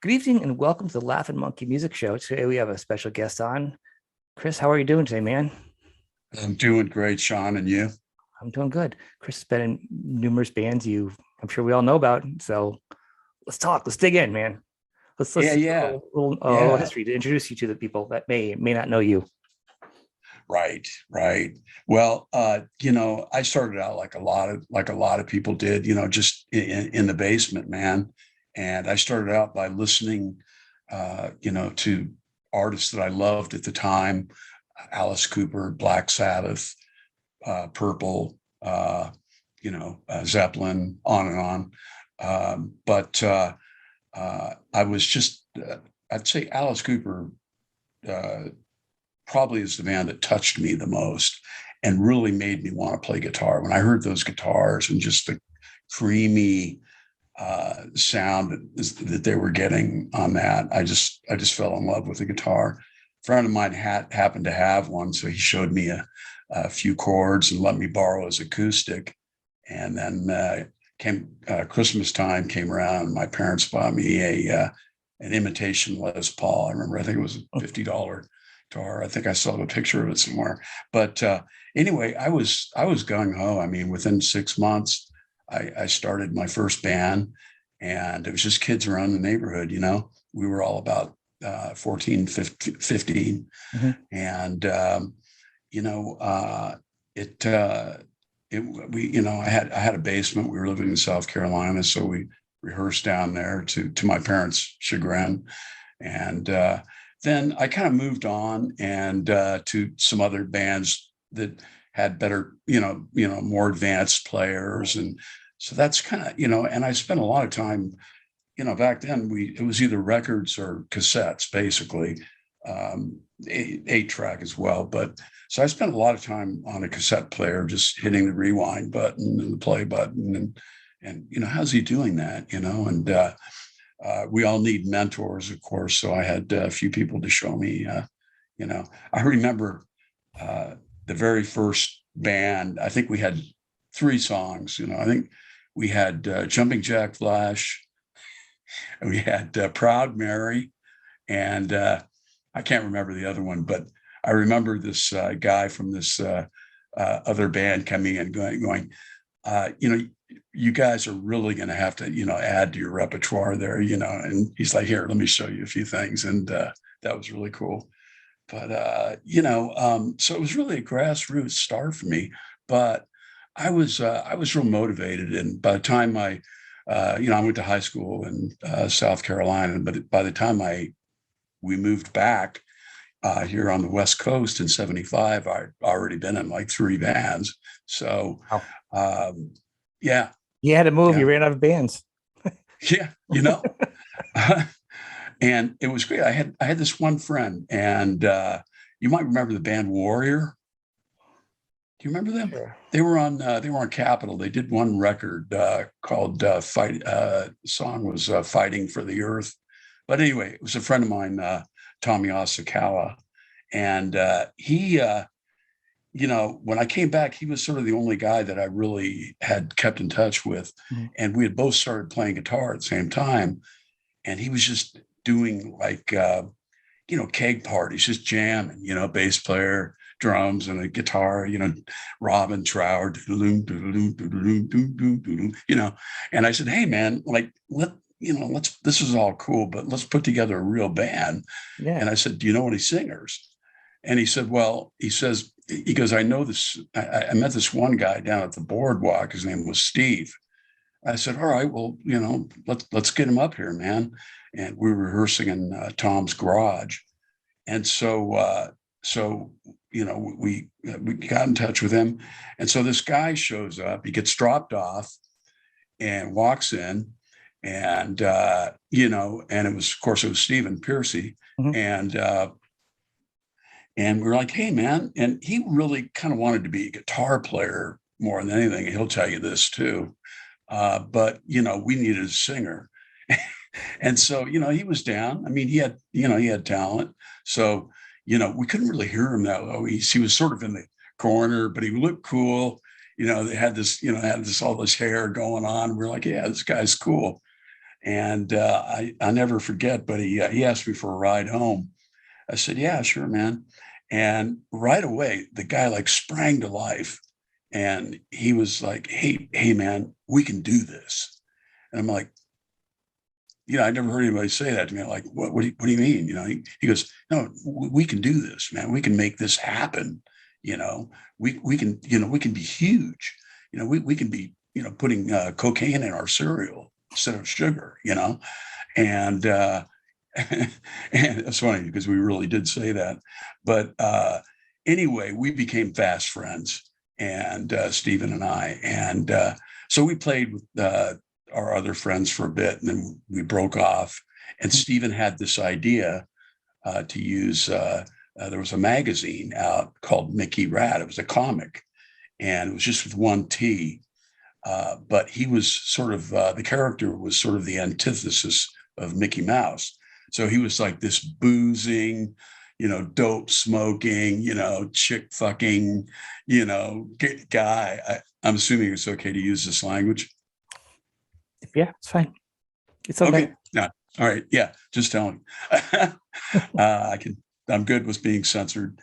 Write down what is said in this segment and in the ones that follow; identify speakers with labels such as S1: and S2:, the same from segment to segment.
S1: Good evening and welcome to the Laughing Monkey Music Show. Today we have a special guest on. Chris, how are you doing today, man?
S2: I'm doing great, Sean, and you?
S1: I'm doing good. Chris has been in numerous bands I'm sure we all know about. So let's talk. Let's dig in, man. Let's
S2: Yeah,
S1: do
S2: yeah,
S1: a little
S2: yeah.
S1: history to introduce you to the people that may not know you.
S2: Right, right. Well, I started out like a lot of people did, just in the basement, man. And I started out by listening, to artists that I loved at the time, Alice Cooper, Black Sabbath, Purple, Zeppelin, on and on. But I was I'd say Alice Cooper uh, probably is the band that touched me the most and really made me want to play guitar. When I heard those guitars and just the creamy sound that they were getting on that, I just fell in love with the guitar. A friend of mine happened to have one, so he showed me a few chords and let me borrow his acoustic. And then came Christmas time came around, and my parents bought me a an imitation Les Paul. I remember, I think it was a $50 guitar. I think I still have a picture of it somewhere. But anyway, I was gung ho. I mean, within 6 months, I started my first band, and it was just kids around the neighborhood. We were all about 14, 15,
S1: Mhm.
S2: and you know, it. I had a basement. We were living in South Carolina, so we rehearsed down there to my parents' chagrin, and then I kind of moved on and to some other bands that had better, more advanced players, and so that's kind of, and I spent a lot of time, back then it was either records or cassettes, basically, eight track as well. But so I spent a lot of time on a cassette player, just hitting the rewind button and the play button, and how's he doing that, and we all need mentors, of course. So I had a few people to show me. I remember the very first band. I think we had three songs. I think we had Jumping Jack Flash, and we had Proud Mary, and I can't remember the other one, but I remember this guy from this other band coming in, going, uh, you know, you guys are really going to have to, add to your repertoire there, and he's like, here, let me show you a few things. And that was really cool. But, so it was really a grassroots start for me, but I was real motivated. And by the time I went to high school in South Carolina, but by the time we moved back here on the West Coast in 75, I'd already been in like three bands. So,
S1: Wow.
S2: um, yeah,
S1: You had to move, you
S2: yeah,
S1: ran out of bands.
S2: yeah, and it was great. I had this one friend, and you might remember the band Warrior. Do you remember them?
S1: Sure.
S2: They were on Capitol. They did one record called "Fight." The song was "Fighting for the Earth." But anyway, it was a friend of mine, Tommy Asakawa, and when I came back, he was sort of the only guy that I really had kept in touch with,
S1: Mhm.
S2: and we had both started playing guitar at the same time, and he was just doing like keg parties, just jamming, bass player, drums, and a guitar, Robin Trower, and I said, hey man, like let's, this is all cool, but let's put together a real band.
S1: Yeah.
S2: And I said, do you know any singers? And he said, well, he goes, I know this. I met this one guy down at the boardwalk. His name was Steve. I said, all right, well, let's get him up here, man. And we were rehearsing in Tom's garage. And so we got in touch with him. And so this guy shows up. He gets dropped off and walks in, and and it was, of course, it was Stephen Pearcy,
S1: Mhm.
S2: and and we're like, hey, man. And he really kind of wanted to be a guitar player more than anything. He'll tell you this too. But, we needed a singer. And so, he was down. I mean, he had talent. So, we couldn't really hear him that low. He was sort of in the corner, but he looked cool. They had this, all this hair going on. We're like, yeah, this guy's cool. And I never forget, but he asked me for a ride home. I said, yeah, sure, man. And right away, the guy like sprang to life, and he was like, hey, man, we can do this. And I'm like, I never heard anybody say that to me. Like, what do you mean? He goes, no, we can do this, man. We can make this happen. We can, we can be huge. We can be, putting cocaine in our cereal instead of sugar, and, and it's funny because we really did say that. But anyway, we became fast friends, and Stephen and I. And so we played with our other friends for a bit, and then we broke off. And Stephen had this idea to use, there was a magazine out called Mickey Ratt. It was a comic, and it was just with one T. But he was sort of, the character was sort of the antithesis of Mickey Mouse. So he was like this boozing, dope smoking, chick fucking, guy. I'm assuming it's okay to use this language.
S1: Yeah, it's fine. It's okay.
S2: Okay. No. All right. Yeah. Just telling. I'm good with being censored.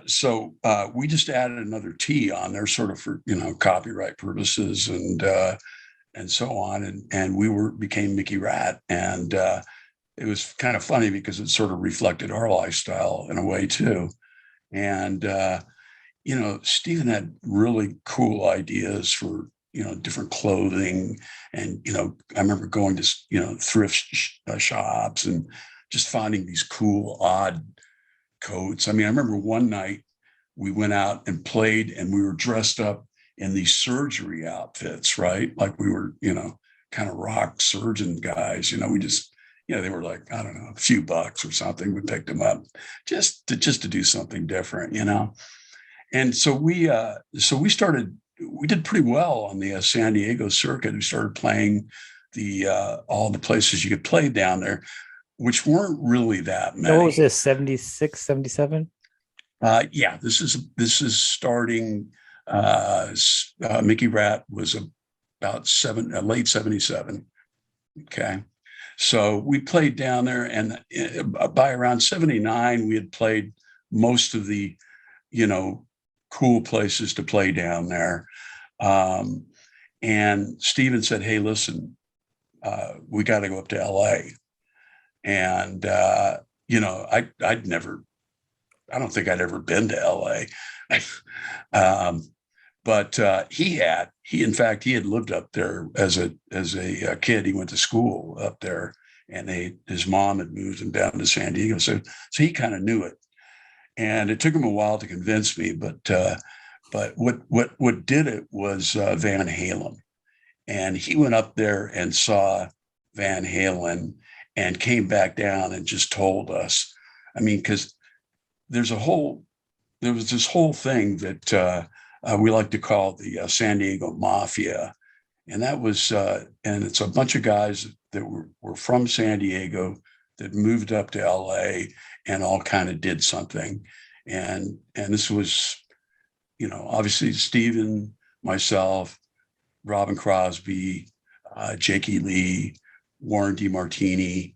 S2: So we just added another T on there, sort of for, copyright purposes and so on. And we became Mickey Ratt. And it was kind of funny because it sort of reflected our lifestyle in a way too. And, Stephen had really cool ideas for, different clothing. And, I remember going to, thrift shops and just finding these cool, odd coats. I mean, I remember one night we went out and played, and we were dressed up in these surgery outfits, right? Like we were, kind of rock surgeon guys, we just, they were like, I don't know, a few bucks or something. We picked them up just to do something different, And so we did pretty well on the San Diego circuit. We started playing all the places you could play down there, which weren't really that many.
S1: What was this, 76, 77?
S2: Yeah, this is starting. Mickey Ratt was about late 77. Okay. So we played down there, and by around 79, we had played most of the, cool places to play down there. And Stephen said, hey, listen, we got to go up to LA. And, I don't think I'd ever been to LA. But he had lived up there as a kid. He went to school up there, and his mom had moved him down to San Diego. So he kind of knew it. And it took him a while to convince me, but what did it was Van Halen. And he went up there and saw Van Halen and came back down and just told us. I mean, because there was this whole thing that we like to call the San Diego Mafia. And that was, and it's a bunch of guys that were from San Diego that moved up to LA and all kind of did something. And this was, obviously Stephen, myself, Robin Crosby, Jakey Lee, Warren DeMartini.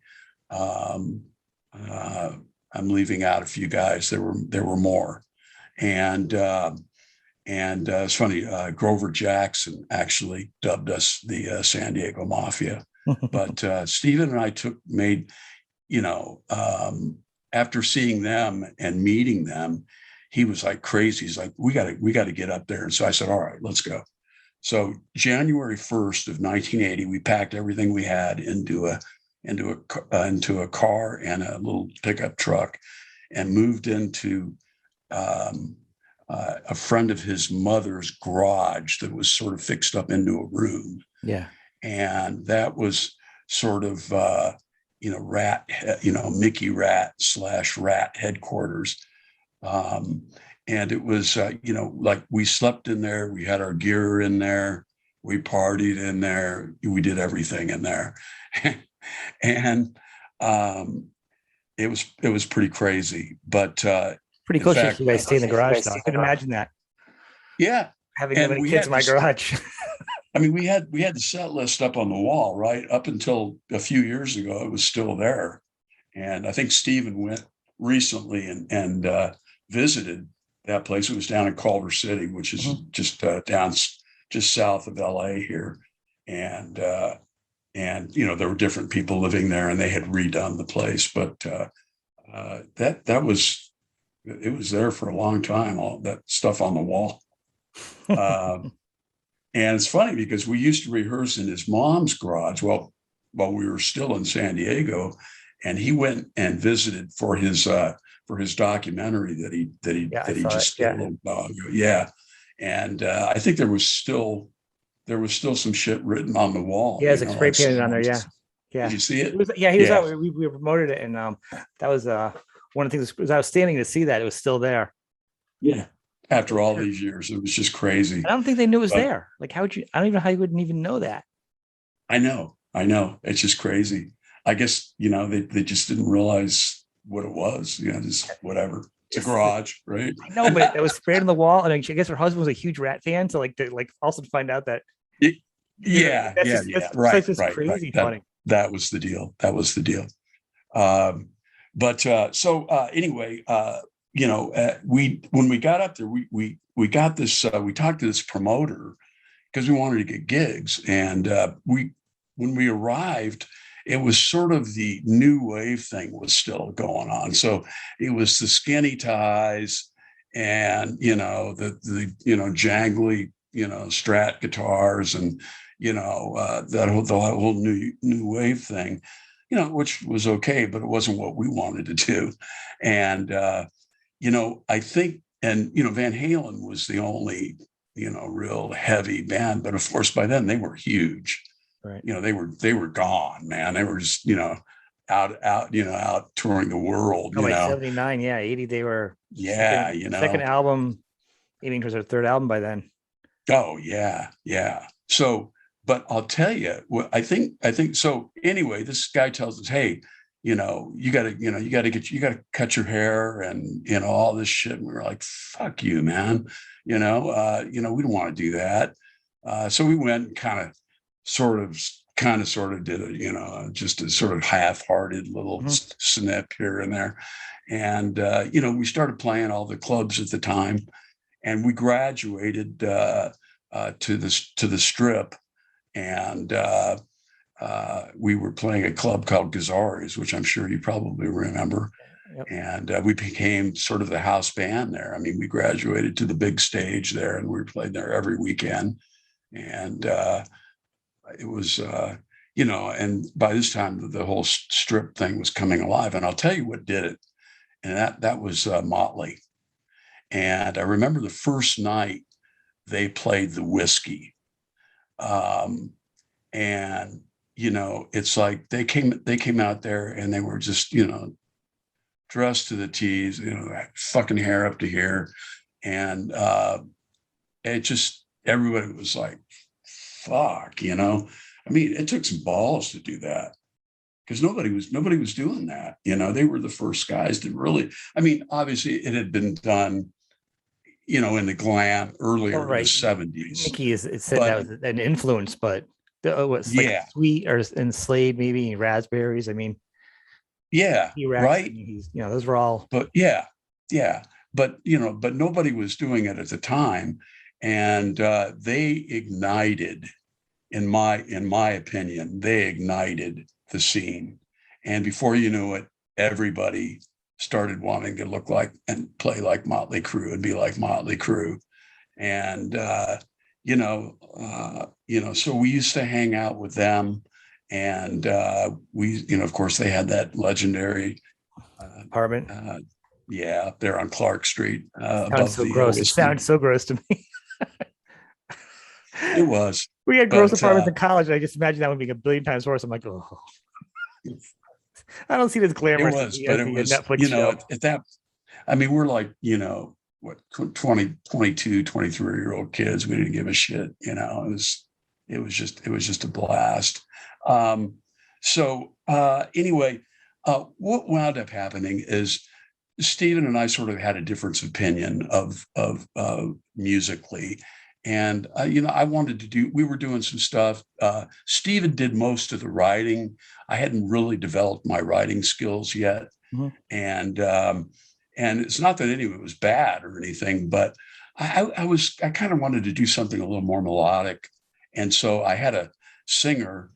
S2: I'm leaving out a few guys. There were more. And it's funny, Grover Jackson actually dubbed us the San Diego Mafia. But Stephen and I made, after seeing them and meeting them, he was like crazy. He's like, we got to get up there. And so I said, all right, let's go. So January 1st of 1980, we packed everything we had into a car and a little pickup truck, and moved into a friend of his mother's garage that was sort of fixed up into a room.
S1: Yeah.
S2: And that was sort of, Ratt, Mickey Ratt / Ratt headquarters. And it was, like we slept in there, we had our gear in there, we partied in there, we did everything in there. And it was pretty crazy, but
S1: pretty cool. You guys stay in the garage though. I could imagine that.
S2: Yeah.
S1: Having that many kids in my garage.
S2: I mean, we had the set list up on the wall, right? Up until a few years ago, it was still there. And I think Steven went recently and visited that place. It was down in Culver City, which is just down just south of LA here. And there were different people living there, and they had redone the place. But that was it was there for a long time. All that stuff on the wall. And it's funny because we used to rehearse in his mom's garage. Well, while we were still in San Diego, and he went and visited for his documentary that he just did a little while ago. Yeah, and I think there was still some shit written on the wall.
S1: Yeah, it's like spray painted on there. Yeah, yeah.
S2: Did you see it?
S1: He was out. We promoted it, and that was one of the things. Was I was standing to see that it was still there.
S2: Yeah. After all these years, it was just crazy.
S1: I don't think they knew it was there. Like, how would you? I don't even know how you wouldn't even know that.
S2: I know. It's just crazy. I guess they just didn't realize what it was. Just whatever. It's a garage, right?
S1: I know, but it was sprayed on the wall, and I guess her husband was a huge Ratt fan, so also to find out that.
S2: Right.
S1: Crazy funny.
S2: That was the deal. Anyway. When we got up there, we got this. We talked to this promoter because we wanted to get gigs, and when we arrived, it was sort of the new wave thing was still going on. So it was the skinny ties, and the jangly Strat guitars, and the whole new wave thing, which was okay, but it wasn't what we wanted to do, and. I think, and Van Halen was the only, real heavy band, but of course by then they were huge.
S1: Right.
S2: They were gone, man. They were just, out touring the world.
S1: 79, 80, they were.
S2: Yeah,
S1: second album, aiming towards their third album by then.
S2: Oh yeah. So, but I'll tell you, I think so. Anyway, this guy tells us, hey. You gotta cut your hair and all this shit. And we were like, fuck you, man. We don't want to do that. So we went and kind of sort of did it, just a sort of half-hearted little snip here and there. And, we started playing all the clubs at the time, and we graduated to the Strip, and we were playing a club called Gazzari's, which I'm sure you probably remember. Yep. And we became sort of the house band there. I mean, we graduated to the big stage there, and we played there every weekend. And it was, and by this time, the whole Strip thing was coming alive. And I'll tell you what did it. And that was Motley. And I remember the first night they played the Whiskey. And it's like they came out there and they were just, dressed to the T's, fucking hair up to here. And it just, everybody was like, fuck, I mean, it took some balls to do that because nobody was doing that. They were the first guys to really, I mean, obviously it had been done, in the glam earlier in the 70s.
S1: Mickey said that was an influence, but Sweet or and Slade, maybe Raspberries. I mean, right. Those were all.
S2: But but nobody was doing it at the time, and they ignited, in my opinion, they ignited the scene, and before you knew it, everybody started wanting to look like and play like Motley Crue and be like Motley Crue, and. So we used to hang out with them, and we, of course, they had that legendary
S1: apartment.
S2: There on Clark Street.
S1: Sounds so gross. It sounds so gross to me.
S2: It was.
S1: We had gross apartments in college. And I just imagine that would be a billion times worse. I'm like, oh, I don't see this glamorous.
S2: It was, but it was, Netflix show. At that. I mean, we're like, what 20, 22, 23-year-old kids. We didn't give a shit. It was just a blast. Anyway, what wound up happening is Stephen and I sort of had a difference of opinion of musically. And I wanted to we were doing some stuff. Steven did most of the writing. I hadn't really developed my writing skills yet.
S1: Mm-hmm.
S2: And it's not that any of it was bad or anything, but I kind of wanted to do something a little more melodic. And so I had a singer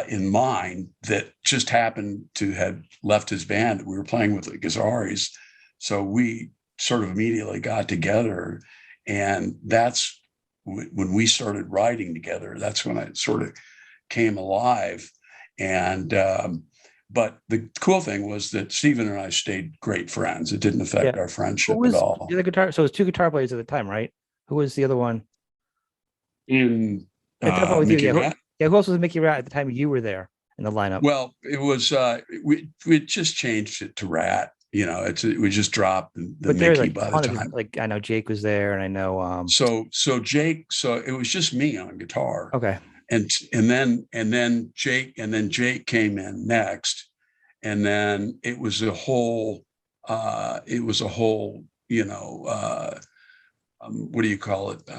S2: in mind that just happened to have left his band. We were playing with the Gazaris. So we sort of immediately got together, and that's when we started writing together. That's when I sort of came alive. And but the cool thing was that Steven and I stayed great friends. It didn't affect our friendship at all.
S1: The guitar? So it was two guitar players at the time, right? Who was the other one?
S2: In
S1: Mickey Ratt? Yeah, who else was Mickey Ratt at the time you were there in the lineup?
S2: Well, it was we just changed it to Ratt. We just dropped the Mickey by the time.
S1: Like I know Jake was there, and I know
S2: So Jake. So it was just me on guitar.
S1: Okay.
S2: And then Jake came in next, and then it was a whole what do you call it,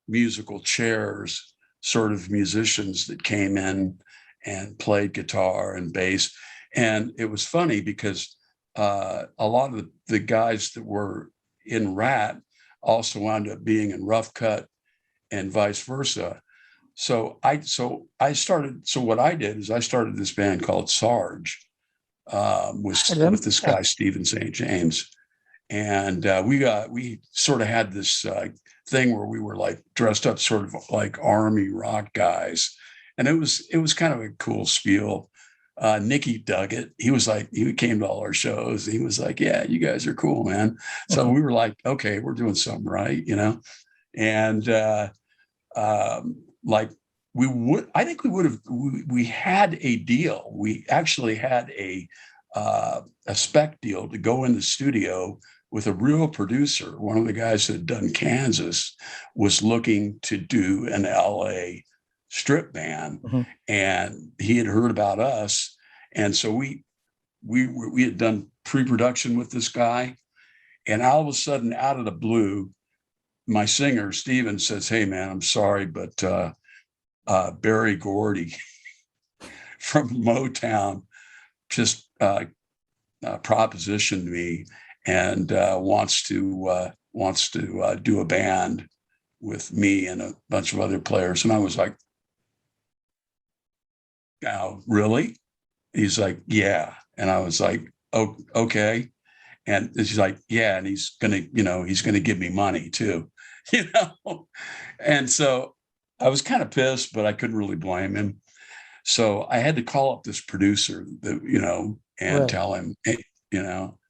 S2: musical chairs sort of musicians that came in and played guitar and bass. And it was funny because a lot of the guys that were in Ratt also wound up being in Rough Cutt and vice versa. So what I did is I started this band called Sarge with this guy, Stephen St. James. And we sort of had this thing where we were like dressed up sort of like army rock guys. And it was kind of a cool spiel. Nicky dug it. He came to all our shows. He was like, yeah, you guys are cool, man. So we were like, okay, we're doing something right, And we had a deal. We actually had a spec deal to go in the studio with a real producer. One of the guys that had done Kansas was looking to do an LA strip band, and he had heard about us. And so we had done pre-production with this guy, and all of a sudden, out of the blue, my singer, Steven, says, hey man, I'm sorry, but Barry Gordy from Motown just propositioned me and wants to do a band with me and a bunch of other players. And I was like, oh, really? He's like, yeah. And I was like, oh, okay. And he's like, yeah. And he's gonna give me money too, And so I was kind of pissed, but I couldn't really blame him. So I had to call up this producer that, and tell him, hey,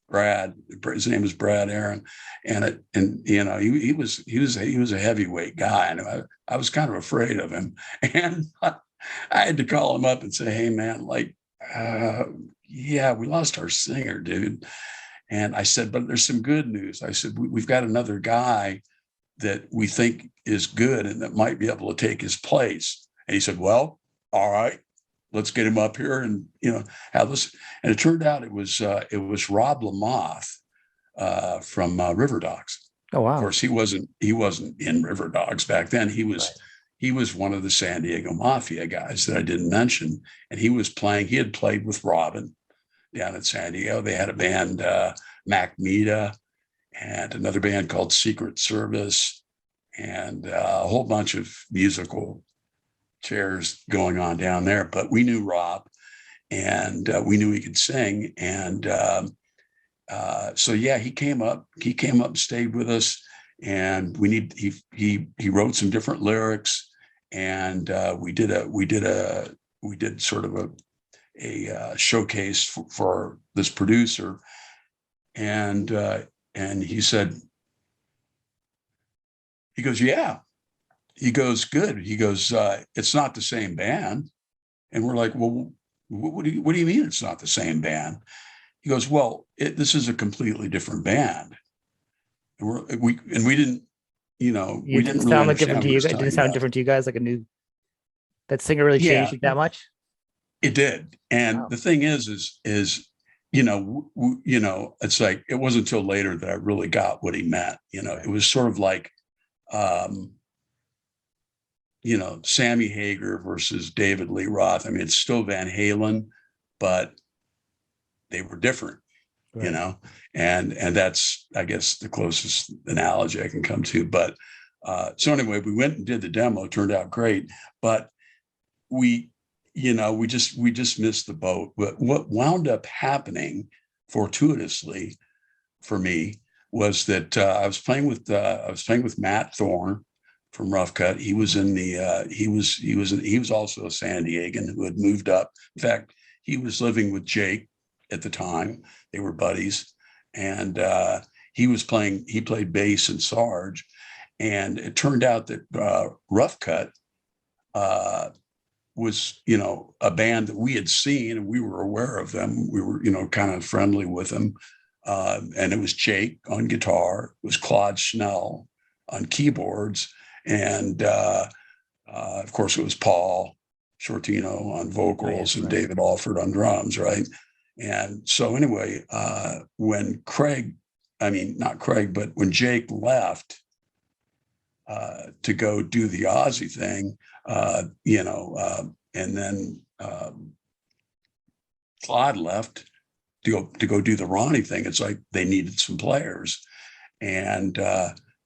S2: Brad, his name was Brad Aaron. And he was a heavyweight guy. And I was kind of afraid of him. And I had to call him up and say, hey man, yeah, we lost our singer, dude. And I said, but there's some good news. I said, we've got another guy that we think is good and that might be able to take his place. And he said, well, all right, let's get him up here and, have this. And it turned out it was Rob Lamoth from River Dogs.
S1: Oh, wow.
S2: Of course, he wasn't in River Dogs back then. He was one of the San Diego Mafia guys that I didn't mention. And he had played with Robin down at San Diego. They had a band, Mac Mita, and another band called Secret Service, and a whole bunch of musical chairs going on down there. But we knew Rob, and we knew he could sing. And so yeah, he came up and stayed with us, and he wrote some different lyrics, and we did sort of a showcase for this producer, and he said, he goes, yeah. He goes, good. He goes, it's not the same band. And we're like, well, what do you mean it's not the same band? He goes, well, this is a completely different band. And we didn't, we didn't
S1: sound like different to you. It didn't sound different to you guys. Like that singer really changed it that much.
S2: It did. And the thing is, it's like, it wasn't until later that I really got what he meant. It was sort of like, Sammy Hager versus David Lee Roth. I mean, it's still Van Halen, but they were different, right. And that's, I guess, the closest analogy I can come to. But so anyway, we went and did the demo. It turned out great, but we just missed the boat. But what wound up happening fortuitously for me was that I was playing with Matt Thorne from Rough Cutt. He was in the he was also a San Diegan who had moved up. In fact, he was living with Jake at the time. They were buddies, and he played bass in Sarge, and it turned out that Rough Cutt was a band that we had seen, and we were aware of them. We were kind of friendly with them, and it was Jake on guitar, it was Claude Schnell on keyboards, and of course it was Paul Shortino on vocals, right. And David Alford on drums, right? And so anyway, when when Jake left to go do the Aussie thing, and then Claude left to go do the Ronnie thing. It's like they needed some players, and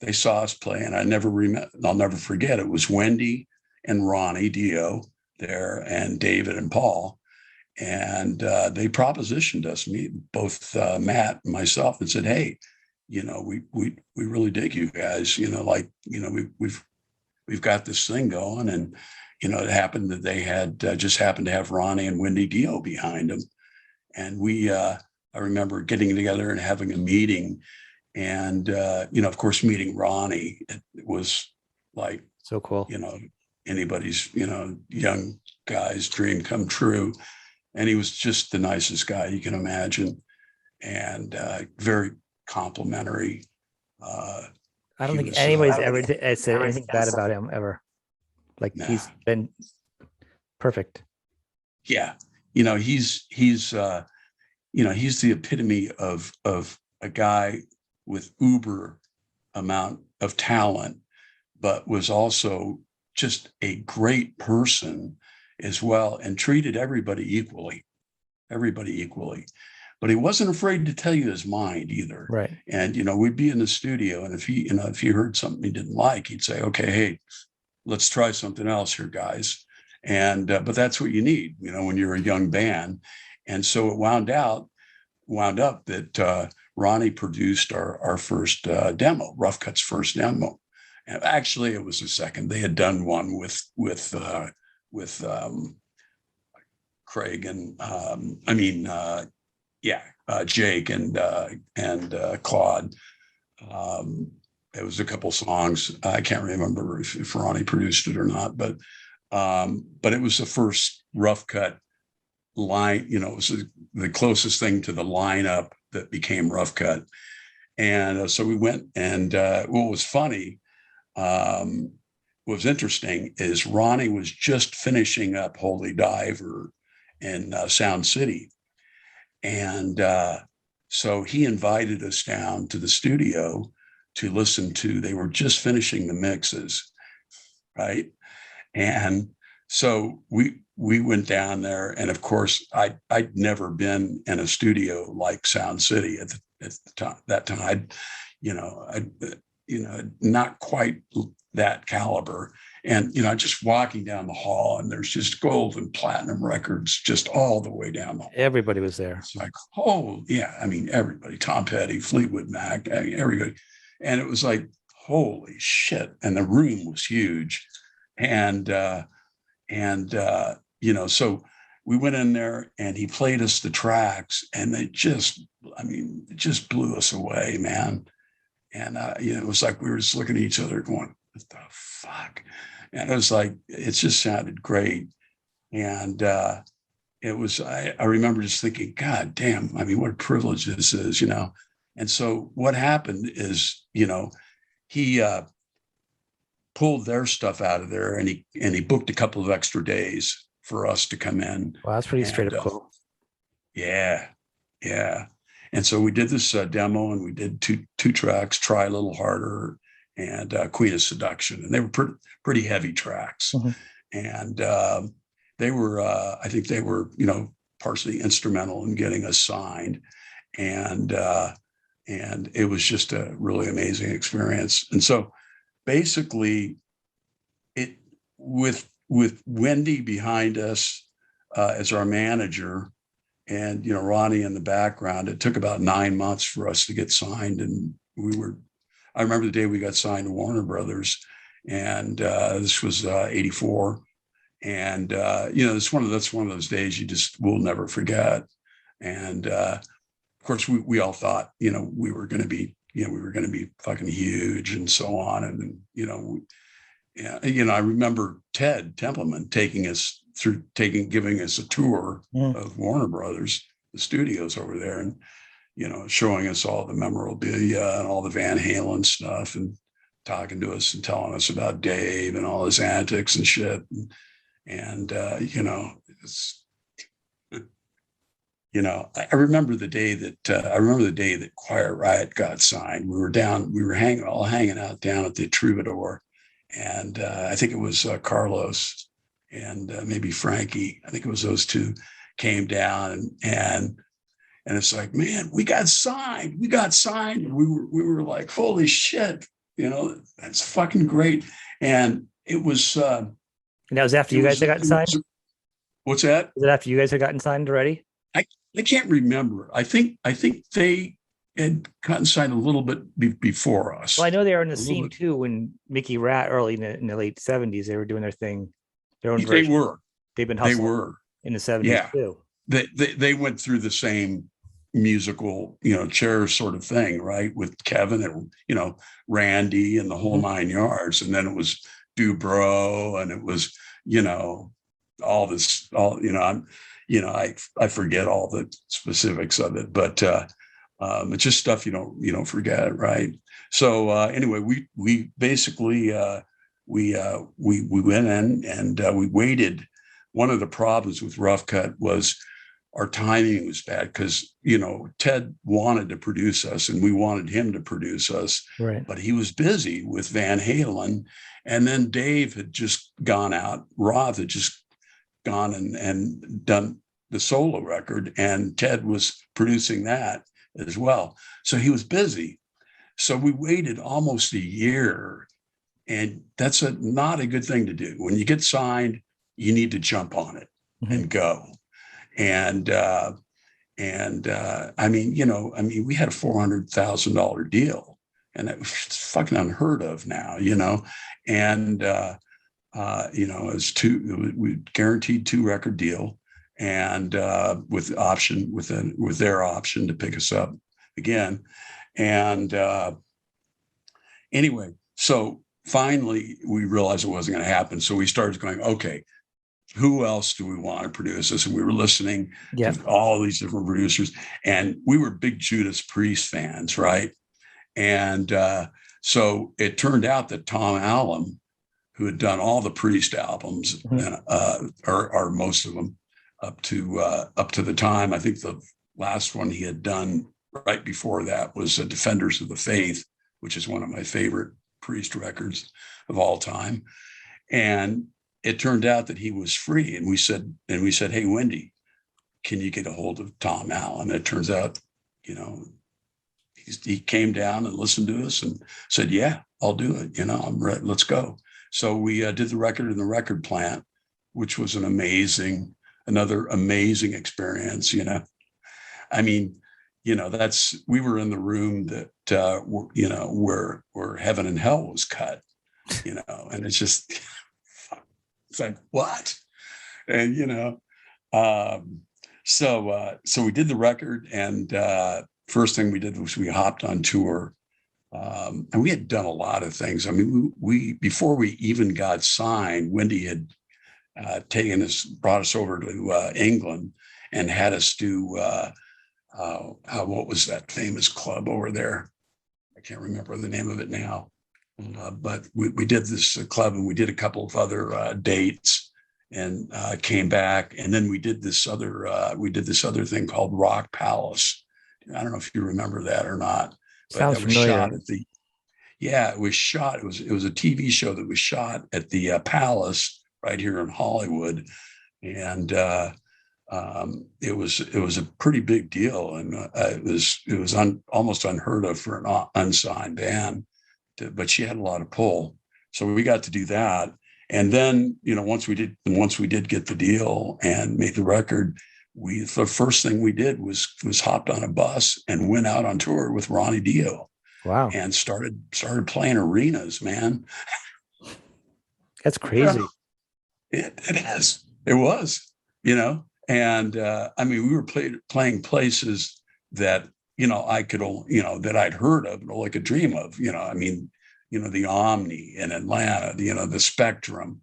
S2: they saw us play, and I'll never forget. It was Wendy and Ronnie Dio there, and David and Paul, and they propositioned us, both Matt and myself, and said, "Hey, we really dig you guys. We've got this thing going." And it happened that they had just happened to have Ronnie and Wendy Dio behind them, and I remember getting together and having a meeting, and of course, meeting Ronnie, it was like
S1: so cool.
S2: Anybody's young guy's dream come true, and he was just the nicest guy you can imagine, and very complimentary.
S1: I don't think anybody's ever said anything bad about him ever. Like, nah. He's been perfect.
S2: Yeah, he's the epitome of a guy with uber amount of talent, but was also just a great person as well, and treated everybody equally. But he wasn't afraid to tell you his mind either.
S1: Right.
S2: And, we'd be in the studio, and if he heard something he didn't like, he'd say, "Okay, hey, let's try something else here, guys." And, but that's what you need, when you're a young band. And so it wound up that Ronnie produced our first demo, Rough Cutt's first demo. And actually it was the second. They had done one with Craig and Jake and Claude. It was a couple songs. I can't remember if Ronnie produced it or not, but it was the first Rough Cutt line. It was the closest thing to the lineup that became Rough Cutt. And so we went, and what was funny, what was interesting is Ronnie was just finishing up Holy Diver in Sound City. And so he invited us down to the studio to listen to, they were just finishing the mixes, right? And so we went down there, and of course I'd never been in a studio like Sound City at the time. That time, not quite that caliber. And, just walking down the hall, and there's just gold and platinum records just all the way down the hall.
S1: Everybody was there.
S2: It's like, oh, yeah. I mean, everybody, Tom Petty, Fleetwood Mac, everybody. And it was like, holy shit. And the room was huge. And so we went in there, and he played us the tracks, and it just blew us away, man. And, it was like we were just looking at each other going, what the fuck? And it was like, it just sounded great. And it was, I remember just thinking, God damn, what a privilege this is, And so what happened is, he pulled their stuff out of there, and he booked a couple of extra days for us to come in.
S1: Wow, that's pretty straight up cool.
S2: Yeah. And so we did this demo, and we did two tracks, Try a Little Harder and Queen of Seduction, and they were pretty heavy tracks.
S1: Mm-hmm.
S2: And they were, I think they were, partially instrumental in getting us signed. And it was just a really amazing experience. And so basically it, with Wendy behind us as our manager, and Ronnie in the background, it took about 9 months for us to get signed. And I remember the day we got signed to Warner Brothers, and this was 84. And that's one of those days you just will never forget. And of course we all thought we were going to be fucking huge and so on. And I remember Ted Templeman giving us a tour of Warner Brothers, the studios over there, and showing us all the memorabilia and all the Van Halen stuff, and talking to us and telling us about Dave and all his antics and shit. And I remember the day that Quiet Riot got signed. We were hanging out down at the Troubadour, and I think it was Carlos and maybe Frankie. I think it was those two came down, and it's like, man, we got signed. And we were like, holy shit, that's fucking great. And it was.
S1: And that was after you guys had gotten signed?
S2: What's that?
S1: Was it after you guys had gotten signed already?
S2: I can't remember. I think they had gotten signed a little bit before us.
S1: Well, I know they were in the scene too when Mickey Ratt early in the late 70s, they were doing their thing. Their own version.
S2: They were.
S1: They've been hustling in the 70s too.
S2: They went through the same musical, chair sort of thing, right? With Kevin and, Randy and the whole 9 yards. And then it was Dubrow, and it was, all this, I forget all the specifics of it, but it's just stuff you don't forget, right? So anyway, we basically we went in and we waited. One of the problems with Rough Cutt was our timing was bad because Ted wanted to produce us and we wanted him to produce us,
S1: right?
S2: But he was busy with Van Halen, and then Dave had just gone out. Roth had just gone and done the solo record, and Ted was producing that as well. So he was busy. So we waited almost a year, and that's not a good thing to do. When you get signed, you need to jump on it and go. And I mean, we had a $400,000 deal, and it was fucking unheard of now, and we guaranteed 2-record deal, and with their option to pick us up again. And anyway, so finally we realized it wasn't going to happen. So we started going, okay, who else do we want to produce this? And we were listening to all these different producers, and we were big Judas Priest fans, right? And so it turned out that Tom Allen, who had done all the Priest albums, or most of them, up to the time, I think the last one he had done right before that was Defenders of the Faith, which is one of my favorite Priest records of all time. And it turned out that he was free, and we said, hey, Wendy, can you get a hold of Tom Allen? And it turns out, he came down and listened to us and said, yeah, I'll do it. I'm ready. Let's go. So we did the record in the record plant, which was another amazing experience. I mean, we were in the room that, where Heaven and Hell was cut, and it's just, it's like, what? And, so we did the record, and first thing we did was we hopped on tour. And we had done a lot of things. I mean, we before we even got signed, Wendy had brought us over to England and had us do, what was that famous club over there? I can't remember the name of it now. But we did this club, and we did a couple of other dates, and came back, and then we did this other thing called Rock Palace. I don't know if you remember that or not. But
S1: sounds familiar.
S2: Yeah, it was shot. It was a TV show that was shot at the Palace right here in Hollywood, and it was a pretty big deal, and it was almost unheard of for an unsigned band, but she had a lot of pull, so we got to do that. And then, you know, once we did get the deal and made the record, the first thing we did was hopped on a bus and went out on tour with Ronnie Dio.
S1: Wow.
S2: And started playing arenas, man.
S1: That's crazy.
S2: It is. It was, you know. And I mean, we were playing places that, you know, that I'd heard of, or like a dream of, you know. I mean, you know, the Omni in Atlanta, you know, the Spectrum,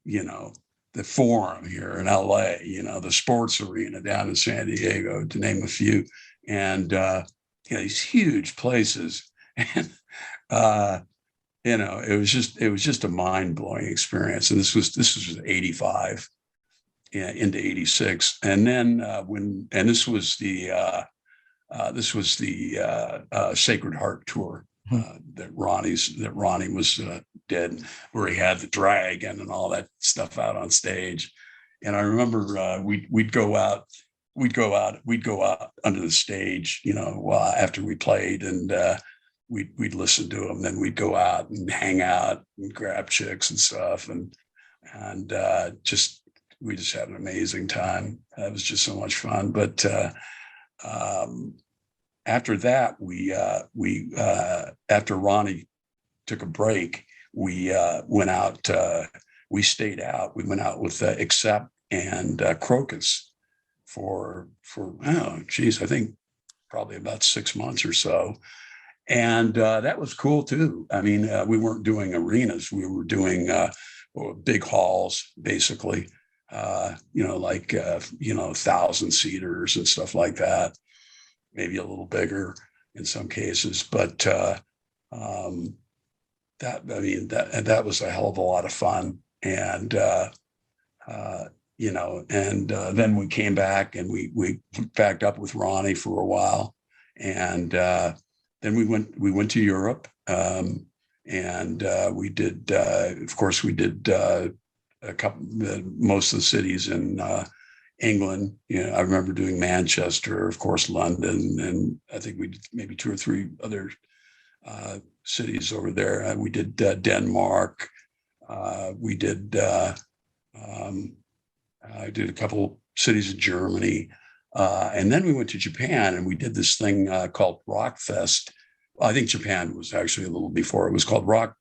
S2: you know, the Forum here in LA, you know, the Sports Arena down in San Diego, to name a few. And you know, these huge places. And you know, it was just a mind-blowing experience. And this was 85, yeah, into 86. And then this was the Sacred Heart tour that Ronnie was did, where he had the dragon and all that stuff out on stage. And I remember we'd go out under the stage, you know, after we played, and we'd listen to them. Then we'd go out and hang out and grab chicks and stuff, and we just had an amazing time. It was just so much fun. But after that, after Ronnie took a break, we went out. We stayed out. We went out with Accept and Crocus for I think probably about 6 months or so. And that was cool too. I mean, we weren't doing arenas. We were doing big halls, basically, you know, like, you know, 1,000-seaters and stuff like that, maybe a little bigger in some cases. But that was a hell of a lot of fun. And you know, and then we came back and we backed up with Ronnie for a while, and then we went to Europe, and we did, of course, we did most of the cities in England. You know, I remember doing Manchester, of course, London, and I think we did maybe 2 or 3 other cities over there. We did Denmark. We did. I did a couple cities in Germany, and then we went to Japan, and we did this thing called Rock Fest. Well, I think Japan was actually a little before. It was called Rock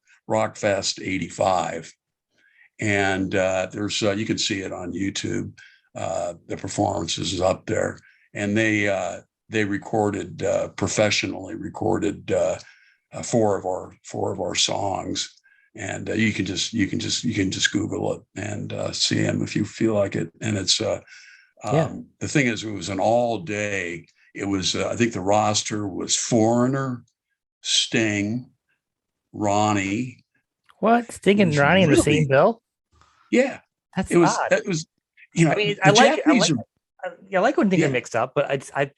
S2: Fest 85, and there's you can see it on YouTube. The performances is up there, and they recorded professionally recorded 4 of our songs. And you can just Google it and see them if you feel like it. And it's the thing is, it was an all day. It was I think the roster was Foreigner, Sting, Ronnie.
S1: What? Sting and Ronnie in the same bill?
S2: Yeah,
S1: that's odd.
S2: It was, you know.
S1: I mean, I like when things are mixed up, but I've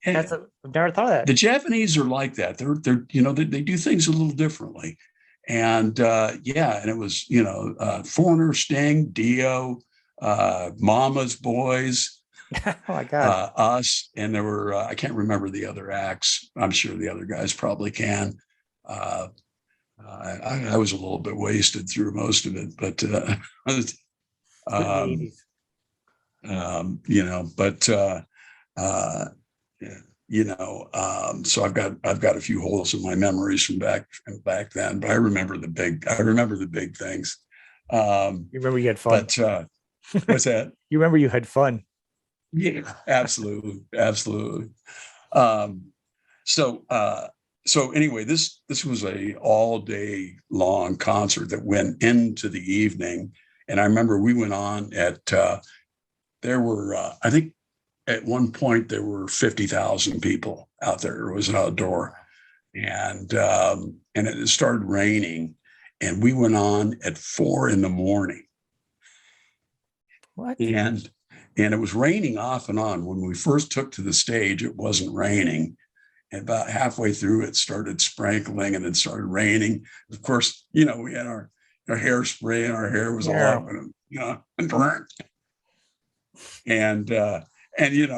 S1: never thought of that.
S2: The Japanese are like that. They're you know, they do things a little differently. And and it was, you know, Foreigner, Sting, Dio, Mama's Boys,
S1: oh my God,
S2: us, and there were I can't remember the other acts. I'm sure the other guys probably can. I was a little bit wasted through most of it, but you know, but you know, so I've got a few holes in my memories from back then, but I remember the big things.
S1: You remember you had fun.
S2: But what's that?
S1: You remember you had fun.
S2: Yeah, absolutely. So anyway, this was a all day long concert that went into the evening, and I remember we went on at there were I think at one point there were 50,000 people out there. It was an outdoor, and it started raining, and we went on at 4 a.m.
S1: What?
S2: And it was raining off and on. When we first took to the stage, it wasn't raining. And about halfway through, it started sprinkling and it started raining. Of course, we had our hairspray and our hair was all up and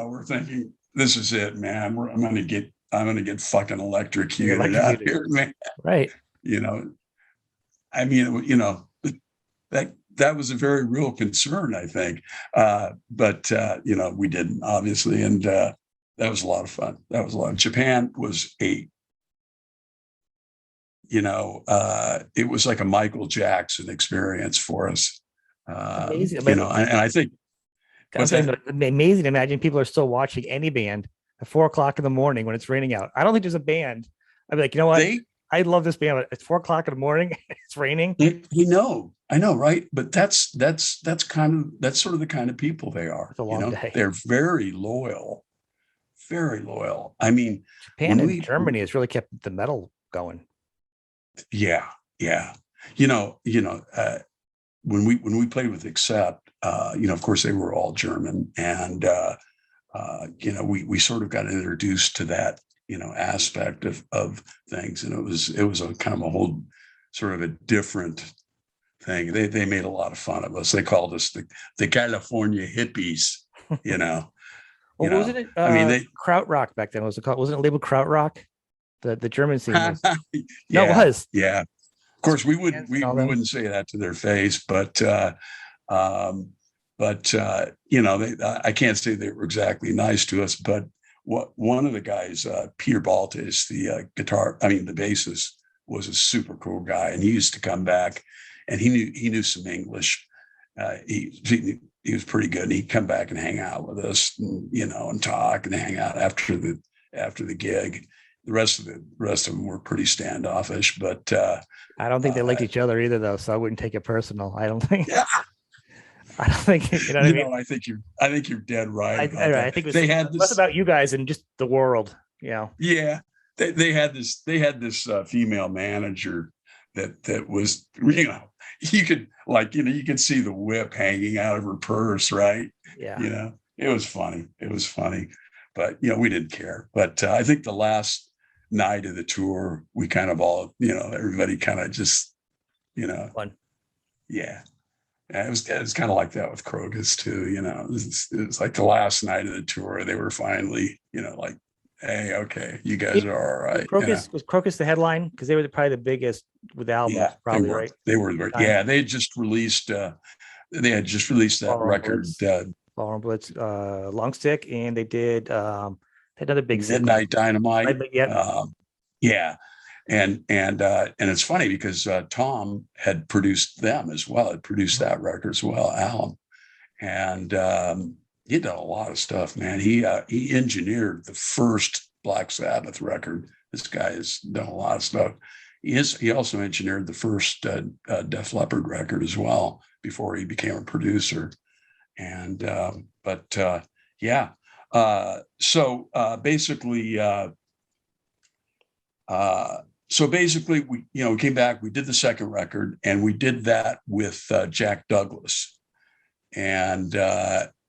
S2: we're thinking, this is it, man. I'm gonna get fucking electrocuted out here, man.
S1: Right.
S2: I mean, that was a very real concern, I think. But we didn't, obviously. And that was a lot of fun. Japan was it was like a Michael Jackson experience for us.
S1: Amazing.
S2: And I think
S1: amazing to imagine people are still watching any band at 4:00 in the morning when it's raining out. I don't think there's a band. I'd be like, you know what? I love this band, but it's 4:00 in the morning. It's raining.
S2: I know, right? But that's sort of the kind of people they are.
S1: It's a long day.
S2: They're very loyal. Very loyal. I mean,
S1: Japan and Germany has really kept the metal going.
S2: Yeah. When we played with Accept, of course they were all German, and we sort of got introduced to that aspect of things, and it was a kind of a whole sort of a different thing. They made a lot of fun of us. They called us the California hippies.
S1: Well, wasn't it? Krautrock back then. Wasn't it labeled Krautrock? The German scene was. No, it was.
S2: Yeah. Of course, we wouldn't say that to their face, but I can't say they were exactly nice to us. But one of the guys, Peter Baltes, the bassist, was a super cool guy, and he used to come back, and he knew some English. He was pretty good, and he'd come back and hang out with us, and talk and hang out after the gig. The rest of them were pretty standoffish, but
S1: I don't think they liked each other either, though. So I wouldn't take it personal. I don't think.
S2: Yeah.
S1: I don't think what I mean.
S2: I think you're dead right.
S1: I think it was less about you guys and just the world. Yeah.
S2: They had this female manager that was you could see the whip hanging out of her purse, right?
S1: Yeah.
S2: It was funny. But we didn't care. But I think the last night of the tour, we kind of all, everybody kind of just,
S1: fun.
S2: Yeah. It was kind of like that with Crocus too. It was like the last night of the tour. They were finally, like, hey, okay, you guys are all right.
S1: Was Crocus the headline? Because they were probably the biggest with albums, probably, right?
S2: They were. Yeah, they had just released that record.
S1: Ballroom Blitz, Long Stick, and they did another big
S2: Midnight Dynamite.
S1: Yeah.
S2: And it's funny because Tom had produced them as well. Had produced that record as well, Alan, and he done a lot of stuff, man. He engineered the first Black Sabbath record. This guy has done a lot of stuff. He also engineered the first Def Leppard record as well before he became a producer. And so basically we came back, we did the second record, and we did that with Jack Douglas. And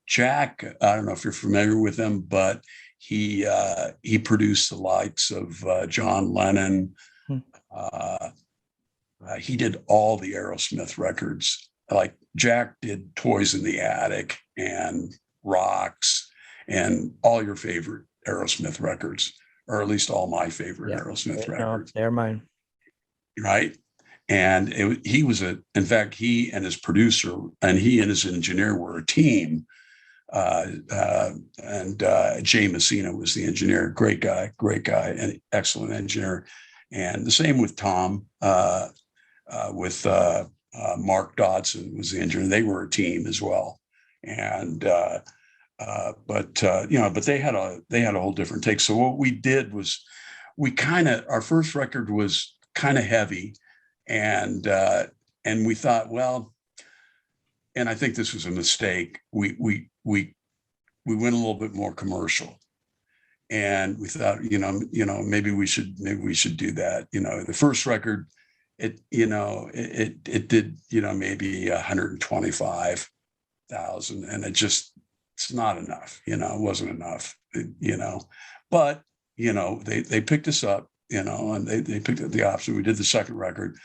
S2: Jack, I don't know if you're familiar with him, but he produced the likes of John Lennon. He did all the Aerosmith records. Like Jack did Toys in the Attic and Rocks and all your favorite Aerosmith records, or at least all my favorite Aerosmith records.
S1: They're mine.
S2: Right. And in fact, he and his producer and he and his engineer were a team. Jay Messina was the engineer. Great guy, and excellent engineer. And the same with Tom, with Mark Dodson was the engineer. They were a team as well. And but they had a whole different take. So what we did was our first record was kind of heavy, and we thought, well, and I think this was a mistake. We went a little bit more commercial, and we thought, maybe we should do that. The first record, it did, maybe 125,000, and it's not enough. It wasn't enough. But they picked us up, and they picked up the option. We did the second record,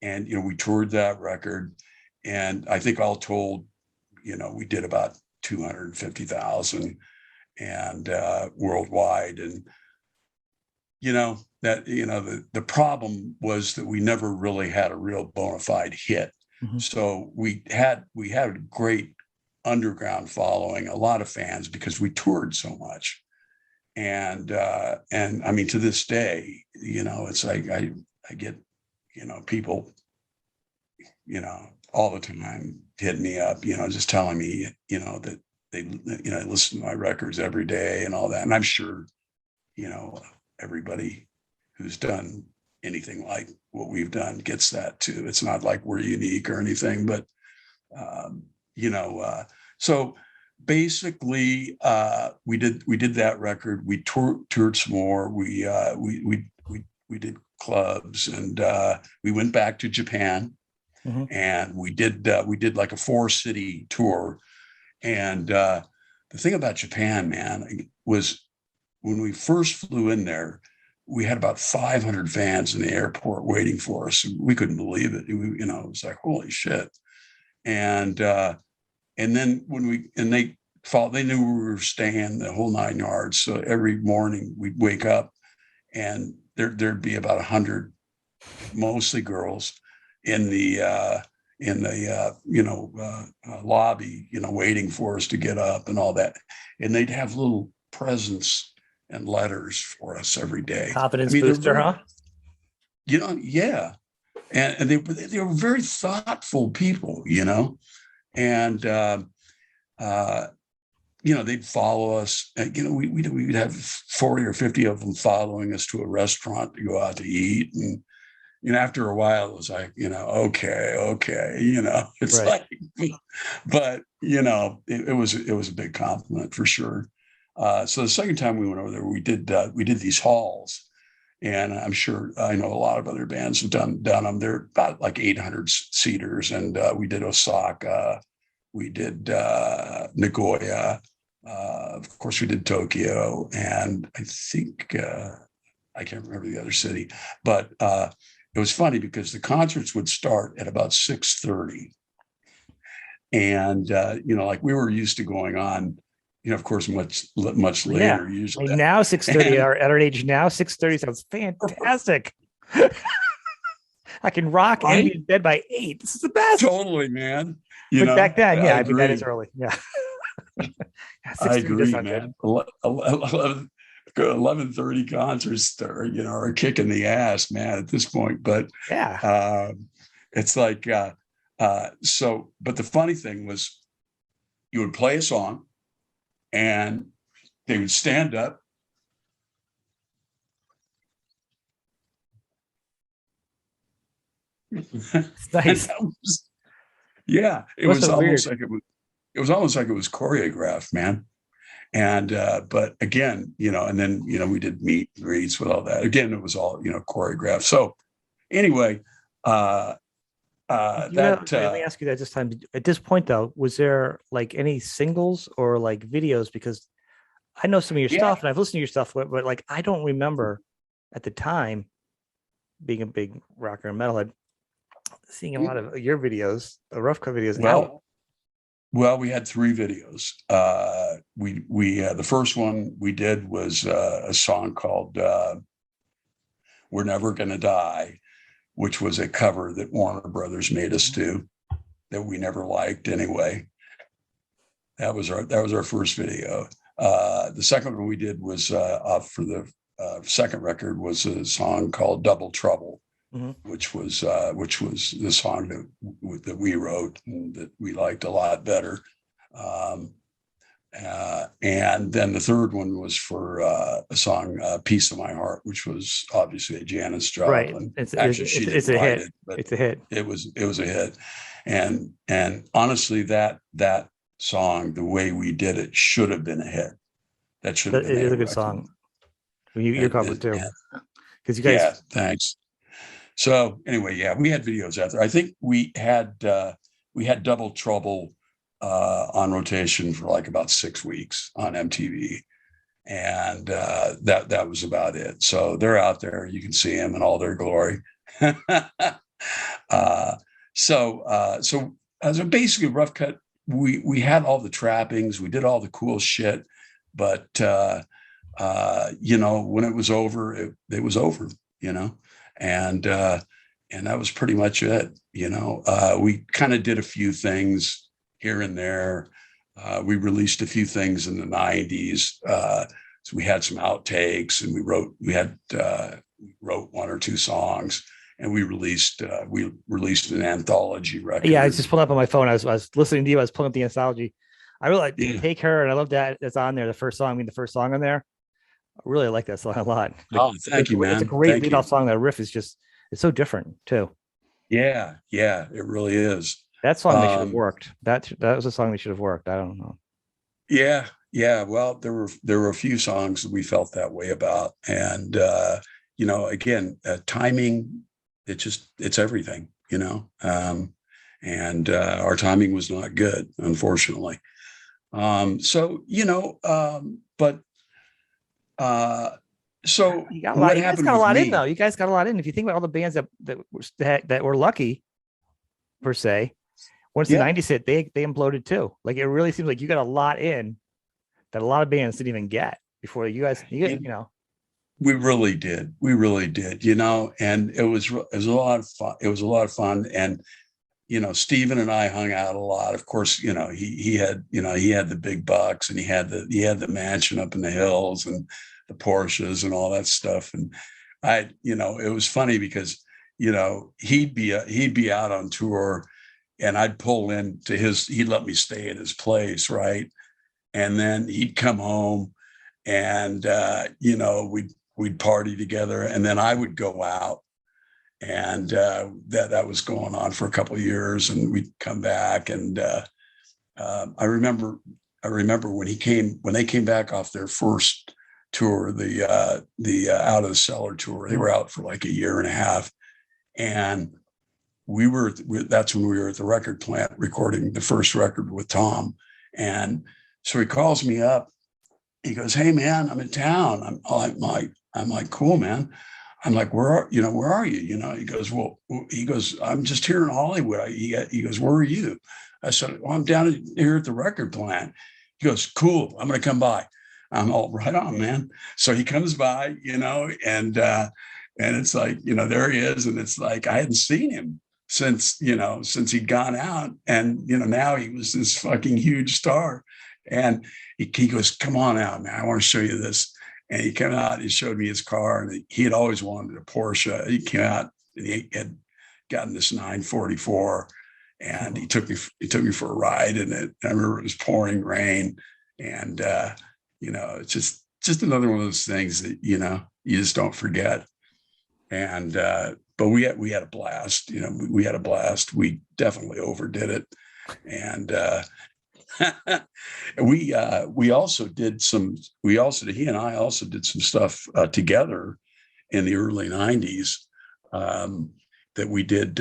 S2: and we toured that record, and I think all told, we did about 250,000 and worldwide. And the problem was that we never really had a real bona fide hit.
S1: Mm-hmm.
S2: So we had a great underground following, a lot of fans, because we toured so much. And I mean, to this day, it's like I get people all the time hitting me up, just telling me that they listen to my records every day and all that. And I'm sure everybody who's done anything like what we've done gets that too. It's not like we're unique or anything, but so basically we did that record. We toured some more. We did clubs, and we went back to Japan.
S1: Mm-hmm.
S2: And we did like a 4-city tour. And the thing about Japan, man, was when we first flew in there, we had about 500 fans in the airport waiting for us. We couldn't believe it. It was like, holy shit. And then they knew we were staying the whole 9 yards. So every morning we'd wake up, and there'd be about 100, mostly girls, in the lobby, waiting for us to get up and all that. And they'd have little presents and letters for us every day.
S1: Confidence booster, huh?
S2: Yeah. And they were very thoughtful people, and they'd follow us. We'd have 40 or 50 of them following us to a restaurant to go out to eat. And after a while, it was like, okay, it's
S1: right.
S2: like, but it was a big compliment for sure. So the second time we went over there, we did these halls, and I'm sure I know a lot of other bands have done them. They're about like 800 seaters, and we did Osaka, we did Nagoya, of course we did Tokyo, and I think I can't remember the other city, but it was funny because the concerts would start at about 6:30. And, like we were used to going on, of course, much later.
S1: Yeah.
S2: Usually.
S1: Now 6:30, at our age now, 6:30 sounds fantastic. I can rock and be in bed by 8. This is the best.
S2: Totally, man.
S1: But back then, I mean, that is early. Yeah.
S2: I agree, man. 11:30 concerts are a kick in the ass, man, at this point. But
S1: yeah,
S2: it's like so. But the funny thing was, you would play a song, and they would stand up.
S1: It's nice.
S2: It was almost like it was almost like it was choreographed, man. And but again, and then we did meet and greets with all that. Again, it was all choreographed. So anyway,
S1: let me ask you that this time. At this point, though, was there like any singles or like videos? Because I know some of your stuff, and I've listened to your stuff, but like I don't remember at the time, being a big rocker and metalhead, seeing a lot of your videos, the rough cut videos.
S2: Well, we had 3 videos. We the first one we did was a song called "We're Never Gonna Die," which was a cover that Warner Brothers made us do that we never liked anyway. That was our first video. The second one we did was for the second record was a song called "Double Trouble." Mm-hmm. which was the song that we wrote and that we liked a lot better. And then the third one was for a song, "Piece of My Heart," which was obviously a Janis Joplin.
S1: Right. It's a hit. It's a hit.
S2: It was a hit. And honestly, that song, the way we did it, should have been a hit. That should have been
S1: a good song. You're covered too. Because you guys.
S2: Yeah, thanks. So anyway, we had videos out there. I think we had Double Trouble on rotation for like about 6 weeks on MTV, and that was about it. So they're out there. You can see them in all their glory. uh, so basically, Rough Cut. We had all the trappings. We did all the cool shit, but when it was over, it was over. And that was pretty much it. We kind of did a few things here and there. We released a few things in the 90s. So we had some outtakes, and we wrote one or two songs, and we released an anthology record.
S1: Yeah, I was just pulling up on my phone. I was listening to you. I was pulling up the anthology. I really like Take Her, and I love that it's on there. The first song, the first song on there. I really like that song a lot.
S2: Thank you, man.
S1: It's a great lead off song. That riff is it's so different too.
S2: Yeah, it really is.
S1: That song they should have worked. That was a song they should have worked. I don't know.
S2: Yeah. Well, there were a few songs that we felt that way about, and again, timing. It's everything, and our timing was not good, unfortunately. So what happened?
S1: You guys got a lot in, though. You guys got a lot in. If you think about all the bands that were lucky, per se, once the 90s hit, they imploded too. Like, it really seems like you got a lot in that a lot of bands didn't even get before you guys.
S2: We really did, and it was a lot of fun. It was a lot of fun, and Steven and I hung out a lot. Of course, he had the big bucks, and he had the mansion up in the hills and the Porsches and all that stuff. And it was funny because he'd be out on tour, and I'd pull into he'd let me stay at his place, right? And then he'd come home, and we'd party together, and then I would go out, and that was going on for a couple of years, and we'd come back, and I remember when they came back off their first tour, the Out of the Cellar tour. They were out for like a year and a half, and that's when we were at the record plant recording the first record with Tom. And so he calls me up. He goes, "Hey man, I'm in town." I'm like, "Cool, man." I'm like, where are you? He goes, "I'm just here in Hollywood." He goes, "Where are you?" I said, "Well, I'm down here at the record plant." He goes, "Cool, I'm going to come by." I'm all, "Right on, man." So he comes by, and it's like, there he is. And it's like, I hadn't seen him since he'd gone out. And, now he was this fucking huge star. And he goes, "Come on out, man. I want to show you this." And he came out, he showed me his car, and he had always wanted a Porsche. He came out, and he had gotten this 944, and he took me for a ride. And I remember it was pouring rain, and it's just another one of those things that you just don't forget. And but we had a blast. We had a blast. We definitely overdid it, and he and I also did some stuff together in the early 90s that we did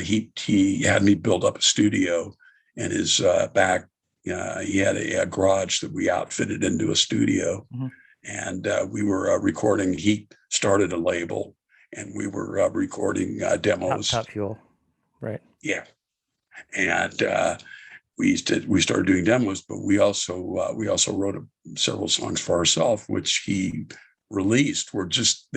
S2: he had me build up a studio in his back. He had a garage that we outfitted into a studio. Mm-hmm. And we were recording. He started a label, and we were recording demos.
S1: Top Fuel, right?
S2: Yeah. And we started doing demos, but we also wrote several songs for ourselves, which he released. Were just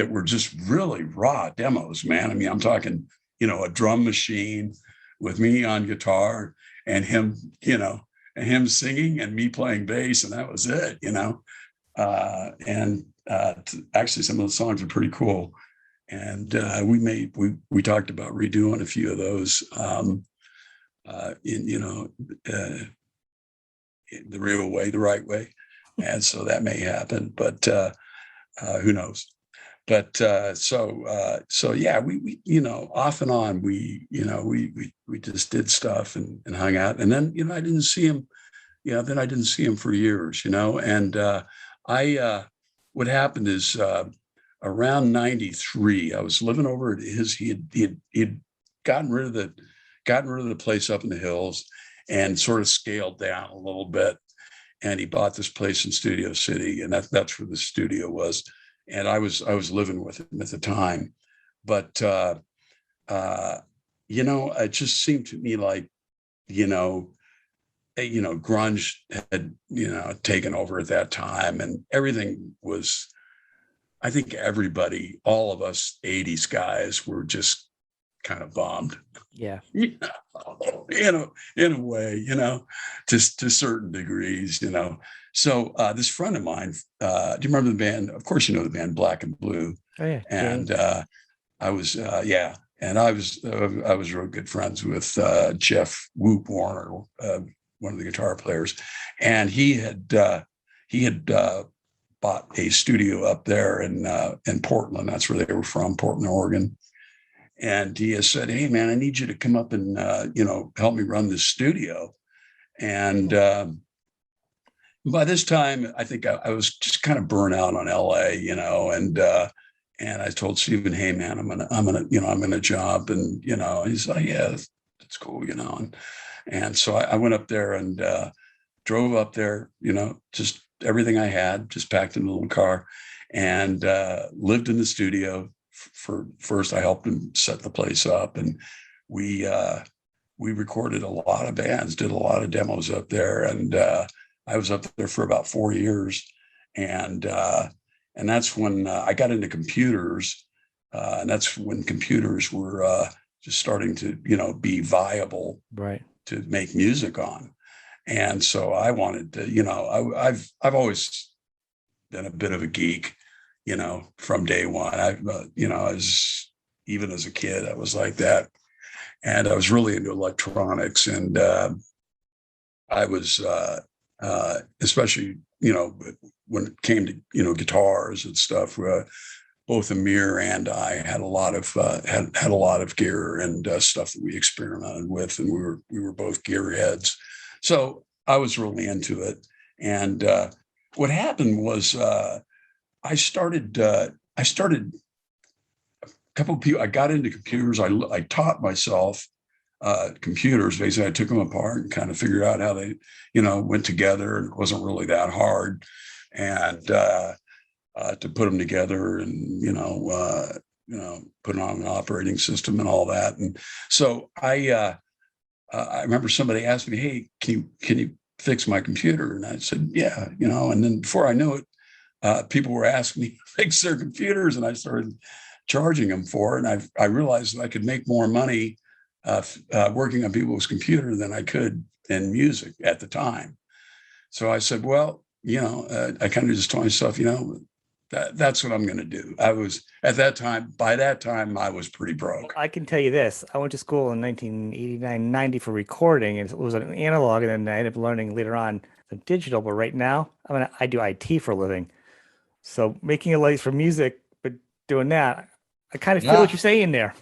S2: really raw demos, man. I mean, I'm talking, a drum machine with me on guitar and him, and him singing and me playing bass, and that was it, actually some of the songs are pretty cool. And we talked about redoing a few of those. The real way, the right way. And so that may happen, but who knows? But so yeah, we off and on, we just did stuff and hung out. And then, I didn't see him. Then I didn't see him for years, and what happened is around 93, I was living over at his, he'd gotten rid of the place up in the hills and sort of scaled down a little bit. and he bought this place in Studio City, and that's where the studio was. And I was living with him at the time, but it just seemed to me like, grunge had, taken over at that time, and everything was, I think everybody, all of us 80s guys were just kind of bummed.
S1: Yeah.
S2: In a way, just to certain degrees, So this friend of mine, do you remember the band? Of course, you know the band Black and Blue.
S1: Oh yeah.
S2: And I was, and I was real good friends with Jeff Whoop Warner, one of the guitar players, and he had bought a studio up there in Portland. That's where they were from, Portland, Oregon. And he has said, "Hey, man, I need you to come up and help me run this studio." And by this time, I think I was just kind of burnt out on LA, and I told Stephen, "Hey, man, I'm in a job," and he's like, "Yeah, that's cool," and so I went up there and drove up there, just everything I had, just packed in a little car, and lived in the studio. For first, I helped him set the place up, and we recorded a lot of bands, did a lot of demos up there, and I was up there for about 4 years, and that's when I got into computers, and that's when computers were just starting to be viable,
S1: right,
S2: to make music on, and so I wanted to, I've always been a bit of a geek. From day one, even as a kid, I was like that. And I was really into electronics. And I was, especially, when it came to, guitars and stuff, both Amir and I had a lot of, had a lot of gear and stuff that we experimented with. And we were both gearheads. So I was really into it. And what happened was, I started a couple of people. I got into computers. I taught myself computers. Basically, I took them apart and kind of figured out how they, went together. And it wasn't really that hard, and to put them together and put it on an operating system and all that. And so I remember somebody asked me, "Hey, can you fix my computer?" And I said, "Yeah," And then before I knew it, people were asking me to fix their computers, and I started charging them for it. And I realized that I could make more money working on people's computer than I could in music at the time. So I said, well, I kind of just told myself, that's what I'm going to do. I was by that time, I was pretty broke.
S1: I can tell you this. I went to school in 1989, 90 for recording, and it was an analog, and then I ended up learning later on the digital. But right now, I do IT for a living. So making a living for music, but doing that, I kind of feel what you're saying there.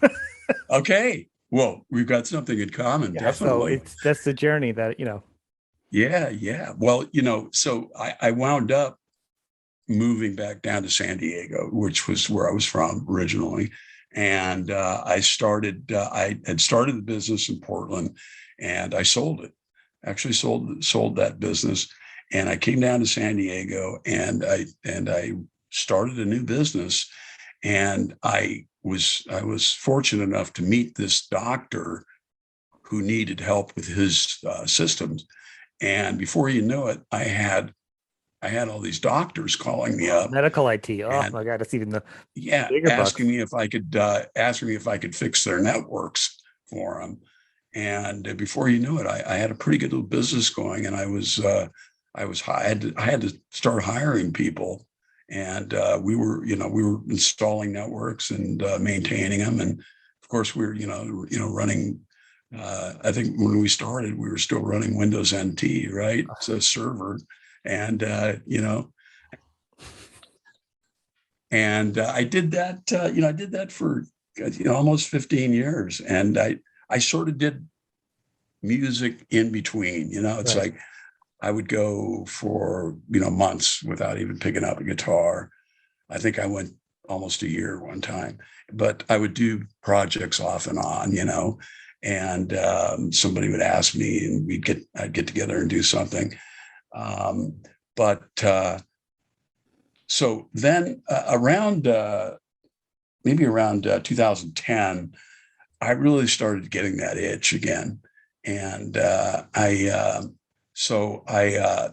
S2: Okay. Well, we've got something in common, definitely.
S1: So that's the journey that,
S2: Yeah, yeah. Well, so I wound up moving back down to San Diego, which was where I was from originally. And I had started the business in Portland, and I sold it. Actually sold that business. And I came down to San Diego, and I started a new business. And I was fortunate enough to meet this doctor who needed help with his systems. And before you know it, I had all these doctors calling me up.
S1: Medical IT. Oh my God, that's even the bigger
S2: asking
S1: bucks.
S2: me if I could fix their networks for them. And before you knew it, I had a pretty good little business going, and I had to start hiring people, and we were installing networks and maintaining them, and of course we were running. I think when we started, we were still running Windows NT, right? It's a server, and I did that. I did that for almost 15 years, and I sort of did music in between. It's
S1: Right.
S2: like I would go for months without even picking up a guitar. I think I went almost a year one time, but I would do projects off and on, and somebody would ask me, and I'd get together and do something. But so then around maybe around 2010, I really started getting that itch again. And there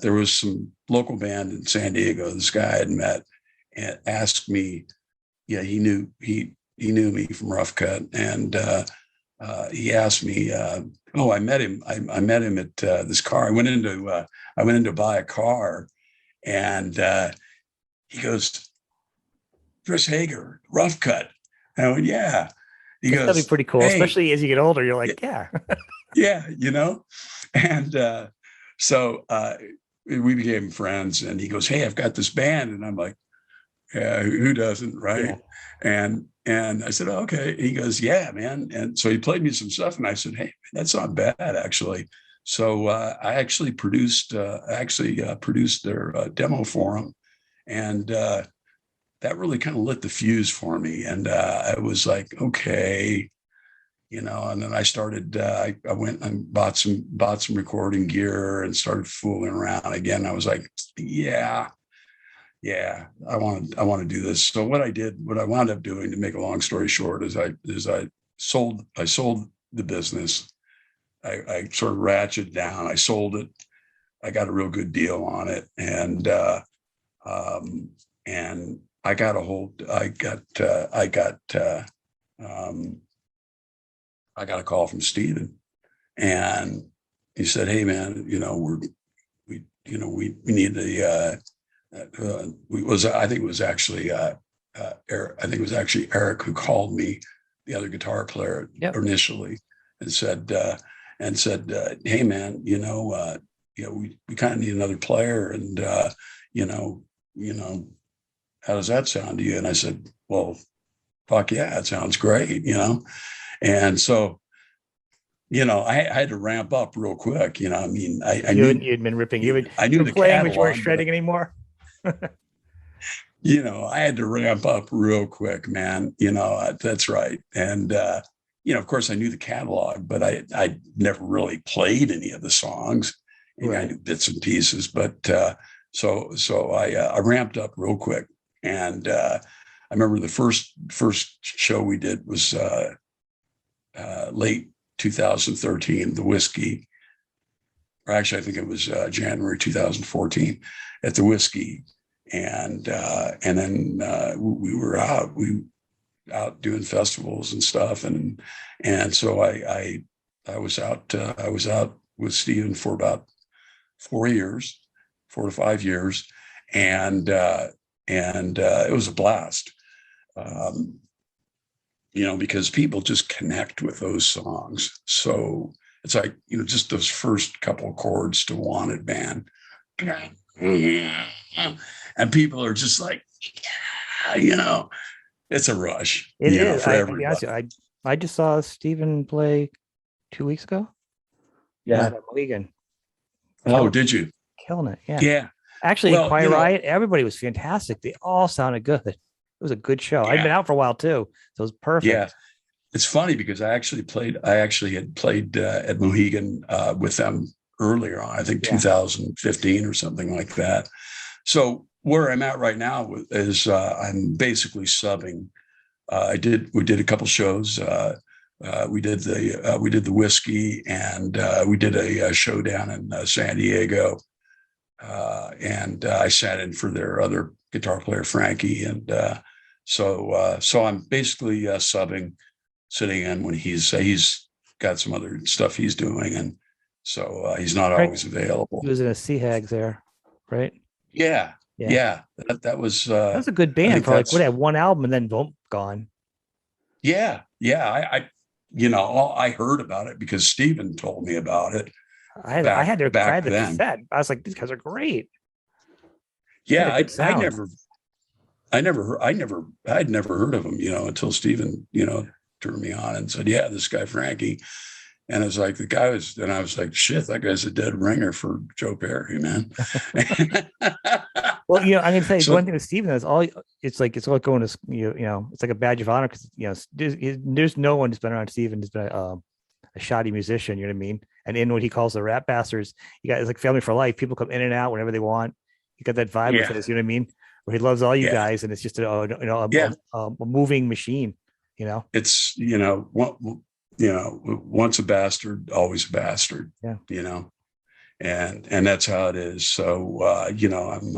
S2: was some local band in San Diego. This guy I had met and asked me, yeah, he knew me from Rough Cut, and he asked me, oh, I met him. I met him at this car. I went in to buy a car, and he goes, Chris Hager, Rough Cut. And I went, yeah. He
S1: That'd
S2: goes,
S1: be pretty cool,
S2: hey,
S1: especially as you get older. You're like, yeah.
S2: yeah, and so we became friends. And he goes, hey, I've got this band, and I'm like, yeah, who doesn't, right?
S1: Yeah.
S2: And I said, oh, okay. He goes, yeah, man. And so he played me some stuff, and I said, hey, that's not bad, actually. So I actually produced their demo for them, and that really kind of lit the fuse for me. And I was like, okay, And then I started. I went and bought some recording gear and started fooling around again. I was like, yeah, I want to do this. So what I wound up doing, to make a long story short, is I sold the business. I sort of ratcheted down. I sold it. I got a real good deal on it, and I got a call from Steven, and he said, "Hey, man, we need the." I think it was actually Eric. I think it was actually Eric who called me, the other guitar player, initially, and said, "Hey, man, we kind of need another player, and how does that sound to you?" And I said, "Well, fuck yeah, it sounds great, And so, I had to ramp up real quick. I mean, I knew
S1: you'd been ripping.
S2: I knew the
S1: playing,
S2: catalog,
S1: but you weren't shredding anymore.
S2: I had to ramp up real quick, man. That's right. And of course, I knew the catalog, but I never really played any of the songs.
S1: Right.
S2: I knew bits and pieces, but so I ramped up real quick. And I remember the first show we did was late 2013, the Whiskey, or actually, I think it was January 2014 at the Whiskey. And then we were out doing festivals and stuff. And so I was out with Steven for about 4 to 5 years. And it was a blast. Because people just connect with those songs. So it's like, just those first couple of chords to Wanted Man. And people are just like, it's a rush.
S1: It is.
S2: For everybody.
S1: I just saw Steven play 2 weeks ago.
S2: Yeah.
S1: Mohegan.
S2: Oh, did you?
S1: Killing it. Yeah.
S2: Yeah.
S1: Actually, Quiet Riot, everybody was fantastic. They all sounded good. It was a good show. Yeah. I'd been out for a while too, so it was perfect.
S2: Yeah, it's funny because I actually had played at Mohegan with them earlier on. I think 2015 or something like that. So where I'm at right now is I'm basically subbing. We did a couple shows. We did the Whiskey, and we did a show down in San Diego. And I sat in for their other guitar player, Frankie. And so I'm basically subbing, sitting in when he's got some other stuff he's doing. And so he's not always available.
S1: He was in a CHAGs there, right?
S2: Yeah. That was
S1: a good band for like, what, had one album and then boom, gone.
S2: Yeah. I heard about it because Steven told me about it.
S1: I had the cassette. I was like, these guys are great.
S2: Yeah, I'd never heard of them, until Steven, turned me on and said, yeah, this guy Frankie. And I was like, I was like, shit, that guy's a dead ringer for Joe Perry, man.
S1: Well, I'm gonna say one thing with Steven is it's like going to it's like a badge of honor because there's no one who's been around Steven who's been a shoddy musician, you know what I mean? and in what he calls the rat bastards. You got, it's like family for life. People come in and out whenever they want. You got that vibe with it, you know what I mean? Where he loves all you guys, and it's just a moving machine. You know,
S2: it's once a bastard, always a bastard.
S1: Yeah.
S2: And that's how it is. So I'm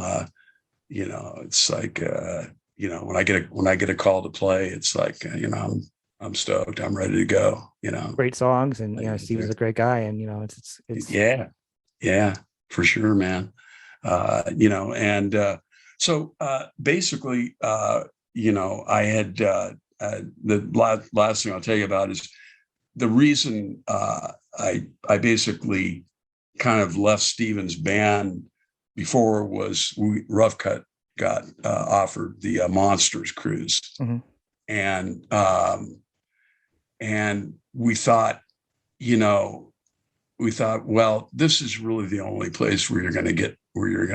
S2: it's like when I get a call to play, it's like I'm stoked. I'm ready to go.
S1: Great songs, and Steve is a great guy, and it's
S2: yeah, for sure, man. So basically, I had the last thing I'll tell you about is the reason I basically kind of left Steven's band before was Rough Cutt got offered the Monsters cruise,
S1: mm-hmm.
S2: and we thought, well, this is really the only place where you're going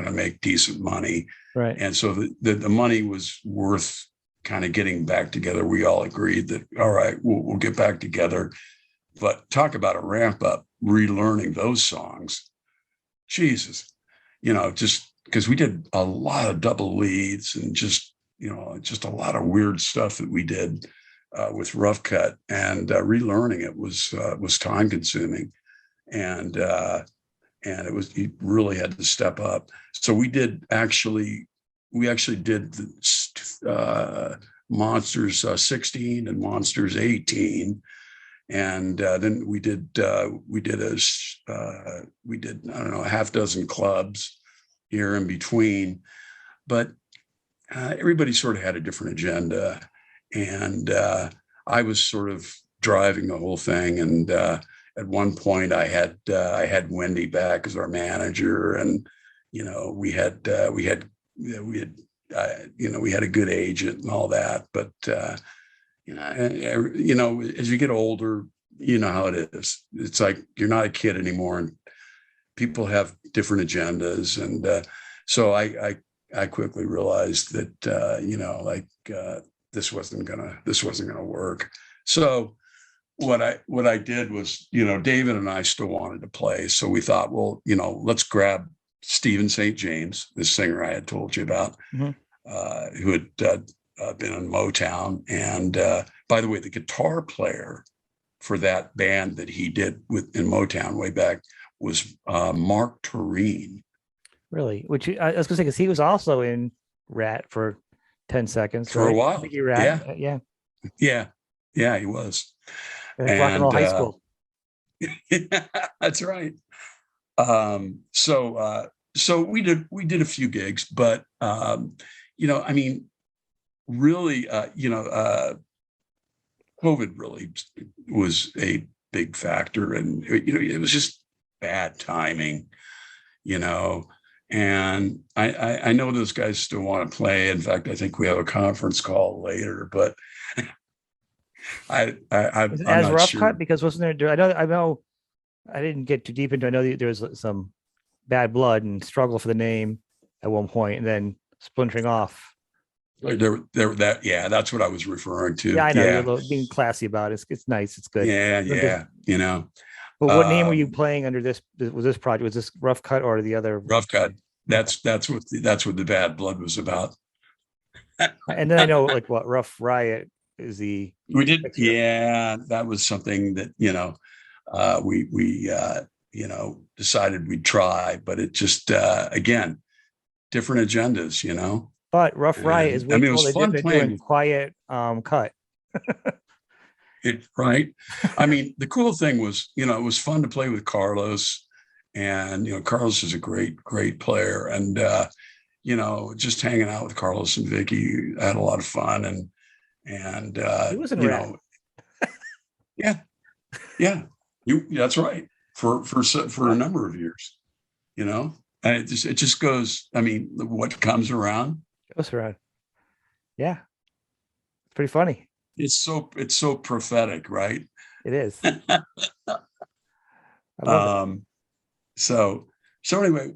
S2: to make decent money,
S1: right?
S2: And so the money was worth kind of getting back together. We all agreed that, all right, we'll get back together. But talk about a ramp up, relearning those songs. Jesus, just because we did a lot of double leads and just a lot of weird stuff that we did with Rough Cutt, and relearning it was time consuming, and you really had to step up. So we actually did the Monsters 16 and Monsters 18. And then we did I don't know, a half dozen clubs here in between, but everybody sort of had a different agenda, and I was sort of driving the whole thing. And at one point, I had Wendy back as our manager, and we had a good agent and all that, but. As you get older, you know how it is. It's like you're not a kid anymore, and people have different agendas. And so I quickly realized that this wasn't gonna work. So what I did was, David and I still wanted to play, so we thought, well, let's grab Stephen St. James, the singer I had told you about,
S1: mm-hmm.
S2: Who had been in Motown, and by the way, the guitar player for that band that he did in Motown way back was Mark Tureen.
S1: Really? Which I was gonna say, because he was also in Ratt for 10 seconds
S2: for a while.
S1: Ratt.
S2: Yeah, he was.
S1: Like Rock and Roll High School.
S2: That's right. So we did a few gigs, but really, COVID really was a big factor, and it was just bad timing, and I know those guys still want to play. In fact, I think we have a conference call later, but I'm
S1: as
S2: not
S1: Rough
S2: sure.
S1: Cutt, because wasn't there? I know I didn't get too deep into. I know there was some bad blood and struggle for the name at one point, and then splintering off.
S2: That's what I was referring to.
S1: Yeah, I know you're being classy about it. It's nice. It's good.
S2: Yeah.
S1: But what name were you playing under this? Was this project? Was this Rough Cutt or the other?
S2: Rough Cutt. That's what the bad blood was about.
S1: And then I know, like, what Rough Riot is the.
S2: We did. Yeah, that was something that we decided we'd try, but it just again, different agendas.
S1: But Rough Riot is way cool. They did doing Quiet Cut.
S2: Right. I mean, the cool thing was, it was fun to play with Carlos, and Carlos is a great player, and just hanging out with Carlos and Vicky, I had a lot of fun, and
S1: he was in Ratt.
S2: Yeah, that's right, for a number of years, and it just goes. I mean, what comes around.
S1: Goes around. Yeah, it's pretty funny.
S2: It's so prophetic, right?
S1: It is. I love it.
S2: So anyway,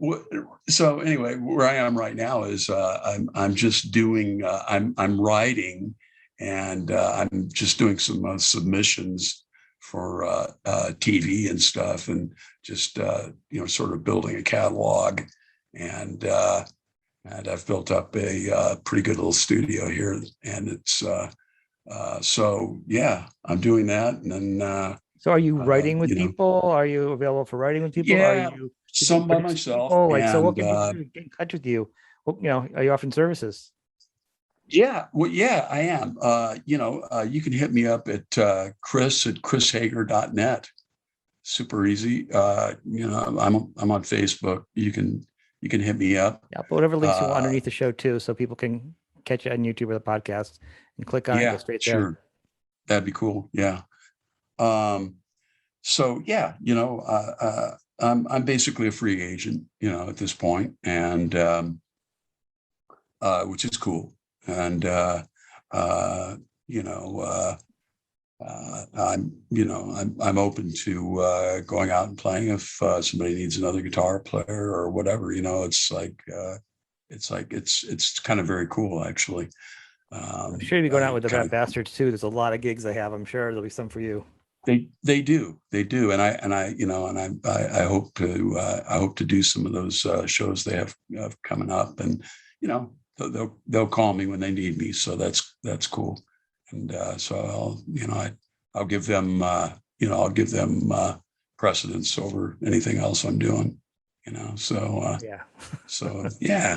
S2: where I am right now is I'm just doing I'm writing, and I'm just doing some submissions TV and stuff, and just sort of building a catalog, and I've built up a pretty good little studio here, and it's so yeah, I'm doing that, and then
S1: So are you writing with people? Are you available for writing with people? Are
S2: yeah,
S1: you
S2: some by
S1: producing
S2: myself,
S1: people? Like, so what
S2: and
S1: can people do to get in touch with you? Well, are you offering services?
S2: yeah, well, yeah, I am. You can hit me up at chris@chrishager.net. Super easy. I'm on Facebook. You can hit me up.
S1: Yeah, but whatever links you want
S2: Uh,
S1: underneath the show too, so people can catch it on YouTube or the podcast and click on it and go
S2: yeah,
S1: straight there.
S2: sure. That'd be cool. Yeah. So yeah, I'm basically a free agent, at this point, and which is cool. And you know, I'm open to going out and playing if somebody needs another guitar player or whatever. It's kind of very cool, actually.
S1: I'm sure you'll be going out with the
S2: Kind
S1: Rat
S2: of
S1: Bastards too. There's a lot of gigs they have. I'm sure there'll be some for you.
S2: they do, and I hope to do some of those shows they have coming up, and they'll call me when they need me, so that's cool. And so I'll give them precedence over anything else I'm doing. So
S1: Yeah.
S2: so yeah.